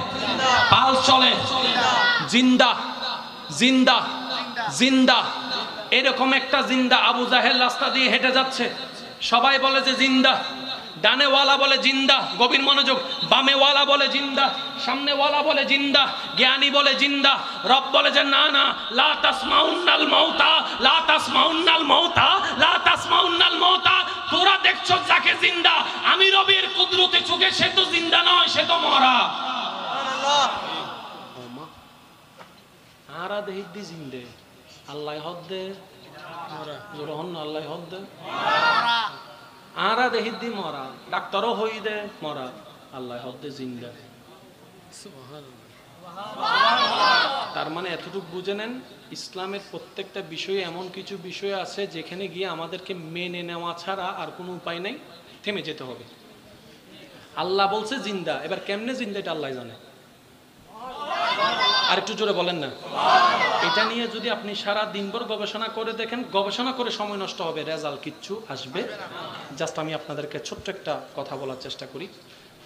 পাল চলে, জিন্দা জিন্দা জিন্দা। এরকম একটা জিন্দা আবু জাহেল রাস্তা দিয়ে হেঁটে যাচ্ছে, সবাই বলে যে জিন্দা। ডানে ওয়ালা বলে জিন্দা, গভীর মনোযোগ, বামে ওয়ালা বলে জিন্দা, সামনে ওয়ালা বলে জিন্দা, জ্ঞানী বলে জিন্দা। রব বলে যে না না, লা তাসমাউন্নাল মাউতা, লা তাসমাউন্নাল মাউতা, লা তাসমাউন্নাল মাউতা। তোরা দেখছো যাকে জিন্দা, আমি রবের কুদরতে চোখে, সে তো জিন্দা নয়, সে তো মরা। সুবহানাল্লাহ। ওমা আরা দেহি জিন্দে, আল্লাহ হদ্দে মরা, জোরে হন আল্লাহ হদ্দে মরা, আরা দেহিদ্দি মরা, ডাক্তারও হই দে মরা, আল্লাহ হদ্দে জিন্দা। তার মানে এতটুকু বুঝে নেন, ইসলামের প্রত্যেকটা বিষয়ে এমন কিছু বিষয় আছে যেখানে গিয়ে আমাদেরকে মেনে নেওয়া ছাড়া আর কোনো উপায় নাই, থেমে যেতে হবে। আল্লাহ বলছে জিন্দা, এবার কেমনে জিন্দা এটা আল্লাহ জানে। আর একটু জোরে বলেন না। এটা নিয়ে যদি আপনি সারা দিনভর গবেষণা করে দেখেন, গবেষণা করে সময় নষ্ট হবে, রেজাল্ট কিচ্ছু আসবে। জাস্ট আমি আপনাদেরকে ছোট্ট একটা কথা বলার চেষ্টা করি।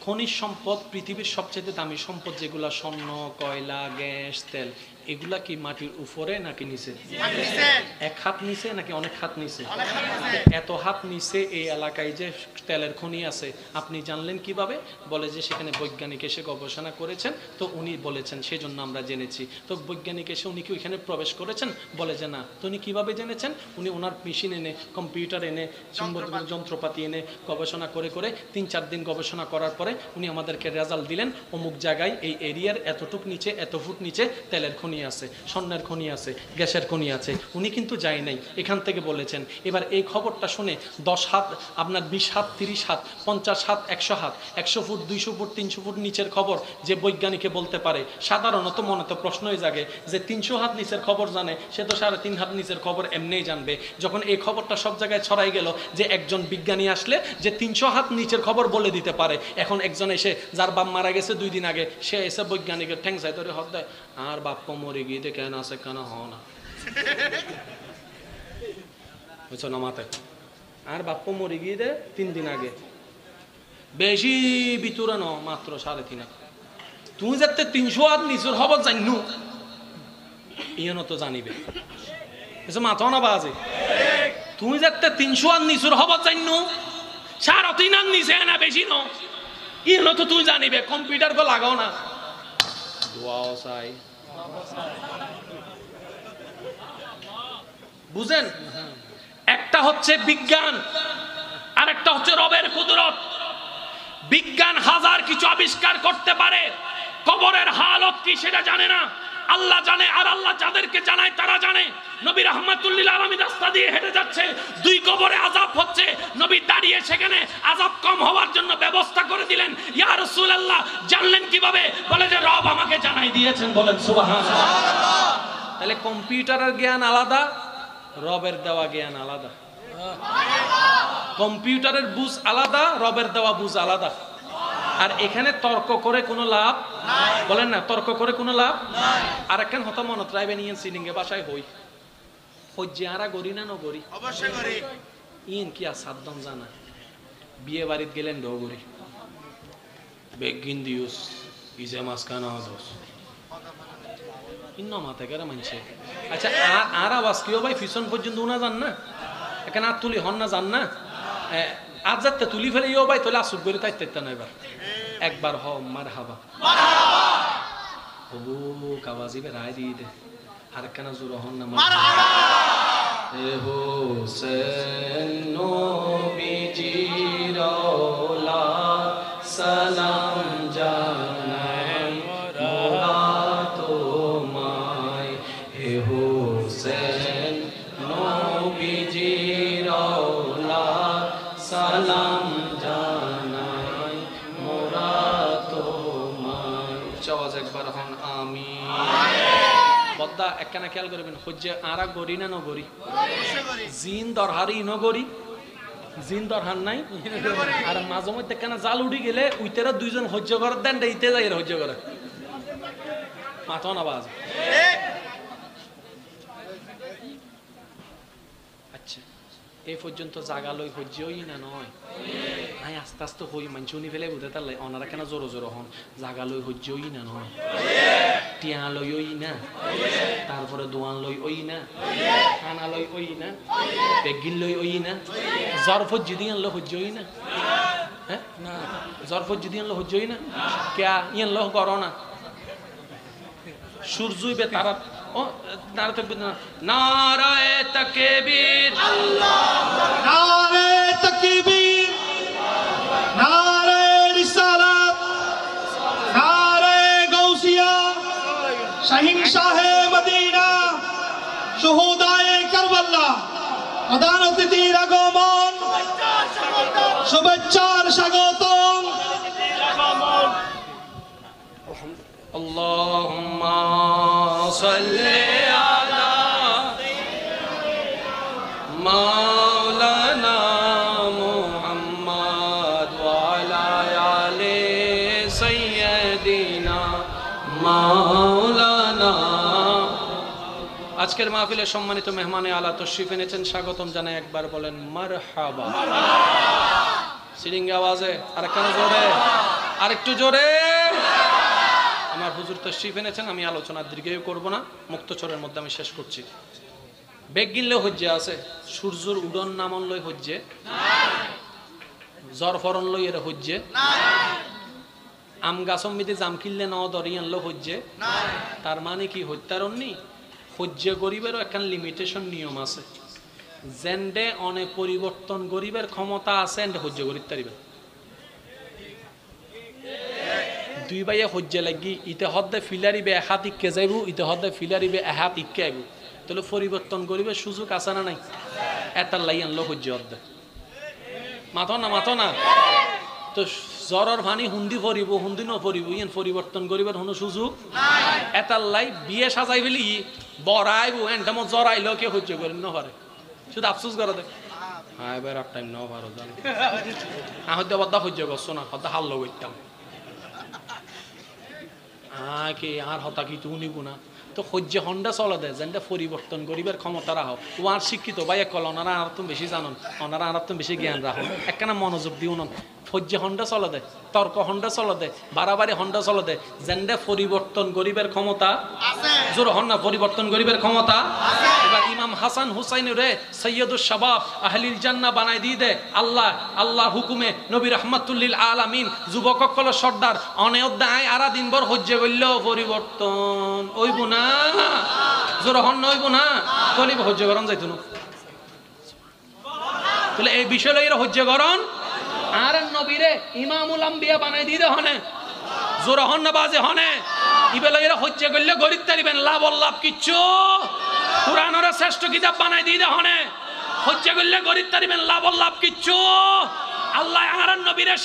খনিজ সম্পদ, পৃথিবীর সবচেয়ে দামি সম্পদ যেগুলো, স্বর্ণ, কয়লা, গ্যাস, তেল, এগুলা কি মাটির উপরে নাকি নিচে? এক হাত নিচে নাকি অনেক হাত নিচে? এত হাত নিচে এই এলাকায় যে তেলের খনি আছে আপনি জানলেন কিভাবে? বলে যে সেখানে বৈজ্ঞানিক এসে গবেষণা করেছেন, তো উনি বলেছেন সেজন্য আমরা জেনেছি। তো বৈজ্ঞানিক এসে উনি কি ওইখানে প্রবেশ করেছেন? বলে যে না। তো উনি কীভাবে জেনেছেন? উনি ওনার মেশিন এনে, কম্পিউটার এনে, যন্ত্রপাতি এনে গবেষণা করে করে 3-4 দিন গবেষণা করার পরে উনি আমাদেরকে রেজাল্ট দিলেন, অমুক জায়গায় এই এরিয়ার এতটুক নিচে, এত ফুট নিচে তেলের খনি আছে, স্বর্ণের খনি আছে, গ্যাসের খনি আছে। উনি কিন্তু যায় নাই, এখান থেকে বলেছেন। এবার এই খবরটা শুনে 10 হাত, আপনার 20 হাত, 30 হাত, 50 হাত, 100 হাত, 100 ফুট, 200 ফুট, 300 ফুট নিচের খবর যে বৈজ্ঞানিকে বলতে পারে, সাধারণত মনে তো প্রশ্নই জাগে যে 300 হাত নিচের খবর জানে, সে তো 3.5 হাত নিচের খবর এমনিই জানবে। যখন এই খবরটা সব জায়গায় ছড়াই গেল যে একজন বিজ্ঞানী আসলে যে 300 হাত নিচের খবর বলে দিতে পারে, এখন একজন এসে যার বাপ মারা গেছে 2 দিন আগে, সে এসে বৈজ্ঞানিকের ঠ্যাং চাই ধরে হক দেয়, আর বাপ মরে গিয়ে কেন আছে কেন হ না বুঝছো না মাথায়, আর বাপ্প মরে গিয়ে দে 3 দিন আগে, বেশি ভিতরে ন মাত্র 3.5 হাত। তুমি যাতে 300 হাত নিচুর খবর জানু ইয়ন তো জানিবে মাথা না বাজে। তুমি যাতে 300 হাত নিচুর খবর জানু 3.5 হাত নিচে না বেশি ন ইয়ন তো তুমি জানিবে। কম্পিউটার কো লাগাও না, দোয়াও চাই, বুঝেন? একটা হচ্ছে বিজ্ঞান আর একটা হচ্ছে রবের কুদরত। বিজ্ঞান হাজার কিছু আবিষ্কার করতে পারে, কবরের হালত কি সেটা জানে না, আল্লাহ জানে। আর আল্লাহ যাদেরকে জানায় তারা জানে। নবী রাহমাতুল লিল আলামিন রাস্তা দিয়ে হেঁটে যাচ্ছে, 2 কবরে আযাব হচ্ছে, নবী দাঁড়িয়ে সেখানে আযাব কম হওয়ার জন্য ব্যবস্থা করে দিলেন। ইয়া রাসূলুল্লাহ জানলেন কিভাবে? বলে যে রব আমাকে জানাই দিয়েছেন। বলেন সুবহানাল্লাহ। তাহলে কম্পিউটারের জ্ঞান আলাদা, রবের দেওয়া জ্ঞান আলাদা। কম্পিউটারের বুঝ আলাদা, রবের দেওয়া বুঝ আলাদা। আর এখানে তর্ক করে কোনো লাভ বলেন না, তর্ক করে কোনো লাভ। আর একখান হতা মনত রাইবেন, ইয়েন সিলিঙ্গে বাসায় হই হজ্জে আরা গরি না নগরি অবশ্যই গরি। ইন কি আর সাদ্দম জানা বিয়ে বাড়িতে গেলেন ডগরি বেগিন দিউস ইজে মাস কানা হজস ইন্ন মাথায় করে মানছে। আচ্ছা আর আওয়াজ কেউ ভাই পিছন পর্যন্ত উনা যান না, এখানে আর তুলি হন না যান না, আজ যাতে তুলি ফেলে ইও ভাই তোলে আসুক করে তাইতে না। এবার একবার হ মার হাবা ও কাবাজিবে রায় দিয়ে দে, আর কেন জোর হন না মার হাবা। এ হোসেন নবীজির আওলাদ সালাম জানাই মোরা তোমায়। হে হোসেন নবীজির আওলাদ সালাম জানাই মোরা তোমায়। আওয়াজ একবার হন আমিন। বদ্দা একখানা খেয়াল করবেন, হজ্জে আরা গরি না নগরি, জিন দরহারি নগরি, জিন দরহার নাই। আর মাঝে মধ্যে একখানা জাল উঠি গেলে উইতেরা 2 জন হজ্জ করার দেন ইতে যাই হজ্জ করে মাথা না বাজ। আচ্ছা এই পর্যন্ত জাগালই হজ্জই না নয়, আই আস্তে আস্তে হই মানছি উনি ফেলে বুঝে তার ওনারা কেন জোরো জোরো হন, জাগালই হজ্জই না নয়, টিয়া লই ওই না, তারপরে দোয়ান লই ওই না, খানা লই ওই না, বেগিল লই ওই না, জরফত যদি আনলো হজ্জই না। হ্যাঁ না জরফত যদি আনলো হজ্জই না, কে ইয়ান লো করো না সূর্যইবে তারা ও নারা তাকবীর নারায়ে তাকবীর নারে তাকবীর, নারে রিসালাত, নারে গাউসিয়া, শাহিনশাহে মদিনা, শুহাদায়ে কারবালা, প্রধান অতিথির আগমন, শুভেচ্ছার স্বাগতম। আল্লাহুম্মা সাল্লি আলা মাওলানা মুহাম্মদ ওয়া আলা আলি সাইয়্যিদিনা মাওলানা। আজকের মাহফিলে সম্মানিত মেহমানে আলা তশরিফ এনেছেন, স্বাগতম জানাই। একবার বলেন মারহাবা। সিরিঙ্গে আওয়াজে, আর একটু জোরে, আর একটু জোরে। আমার হুজুর তশরিফ এনেছেন, আমি আলোচনা দীর্ঘায়ু করব না, মুক্তচরের মধ্যে আমি শেষ করছি। বেগ গিনলে হজ্জে আছে, সূর্যর উডন নামন লই হজ্জে, জ্বর ফরন লই এর হজ্জে, আম গাছম মিতে জাম কিনলে ন দরিয়ান লো হজ্জে। তার মানে কি হত্যারণনি হজ্জে গরিবেরও একখান লিমিটেশন নিয়ম আছে, জেন্ডে অনে পরিবর্তন গরিবের ক্ষমতা আছে এন্ডে হজ্জে গরিব তারিবে। দুই ভাইয়ে হজ্জে লাগি ইতে হদ্দে ফিলারিবে এহাত ইক্কে যাইব, ইতে হদ্দে ফিলারিবে এহাত ইক্কে আইব, তাহলে পরিবর্তন গরিবের সুযোগ আছে না নাই? এটার লাই আনলো হজ্জে হদ্দে মাথো না তো জ্বরের ভানি হুন্দি ফরিব হুন্দি ন ফরিব, ইয়েন পরিবর্তন গরিবের কোনো সুযোগ এটার লাই বিয়ে সাজাই ফেলি বড়াইব এনটামো জ্বর আইলো কে হজ্জ করেন ন পারে, শুধু আফসোস করে দেখ হ্যাঁ এবার আর টাইম ন পারো জানো হদ্দে বদ্দা হজ্জ করছো না, হদ্দা হাল করতাম কে আর হতা কি তু নিব না। তো হজ্জে হন্ডা চলে দেয় যেটা পরিবর্তন গরিবের ক্ষমতা রাখো, ও আর শিক্ষিত ভাই এক কল ওনারা আর তুমি বেশি জানন, ওনারা আর তুমি বেশি জ্ঞান রাখো, একখানা মনোযোগ দিও না। হজ্জে হন্ডা চলে দেয়, তর্ক হন্ডা চলে দেয়, বাড়াবাড়ি হন্ডা চলে দেয় যেটা পরিবর্তন গরিবের ক্ষমতা জোর হন না, পরিবর্তন গরিবের ক্ষমতা। এবার ইমাম হাসান হুসাইন রে সৈয়দুল শাবাব আহলিল জান্নাহ বানাই দিয়ে দে আল্লাহ, আল্লাহর হুকুমে নবী রাহমাতুল্লিল আলামিন, যুবক কল সর্দার অনেক আরা দিন ভর হজ্জে করলেও পরিবর্তন ওইব না, জোর হন না ওইব না, তলিব হজ্জে করন যাইতো না। তাহলে এই বিষয় লইরা হজ্জে করন আর নবীরে ইমামুল আম্বিয়া বানাই দিয়ে দে হনে, জোর হন না বাজে হনে, ইবেলা এরা হজ্জে করলে গরিব তারিবেন, লাভ লাভ কিচ্ছু কুরআনের শ্রেষ্ঠ কিতাব বানাই দিয়ে দে হনে, হজ্জে করলে গরিব তারিবেন, লাভ লাভ কিচ্ছু আল্লাহ আর নবীরে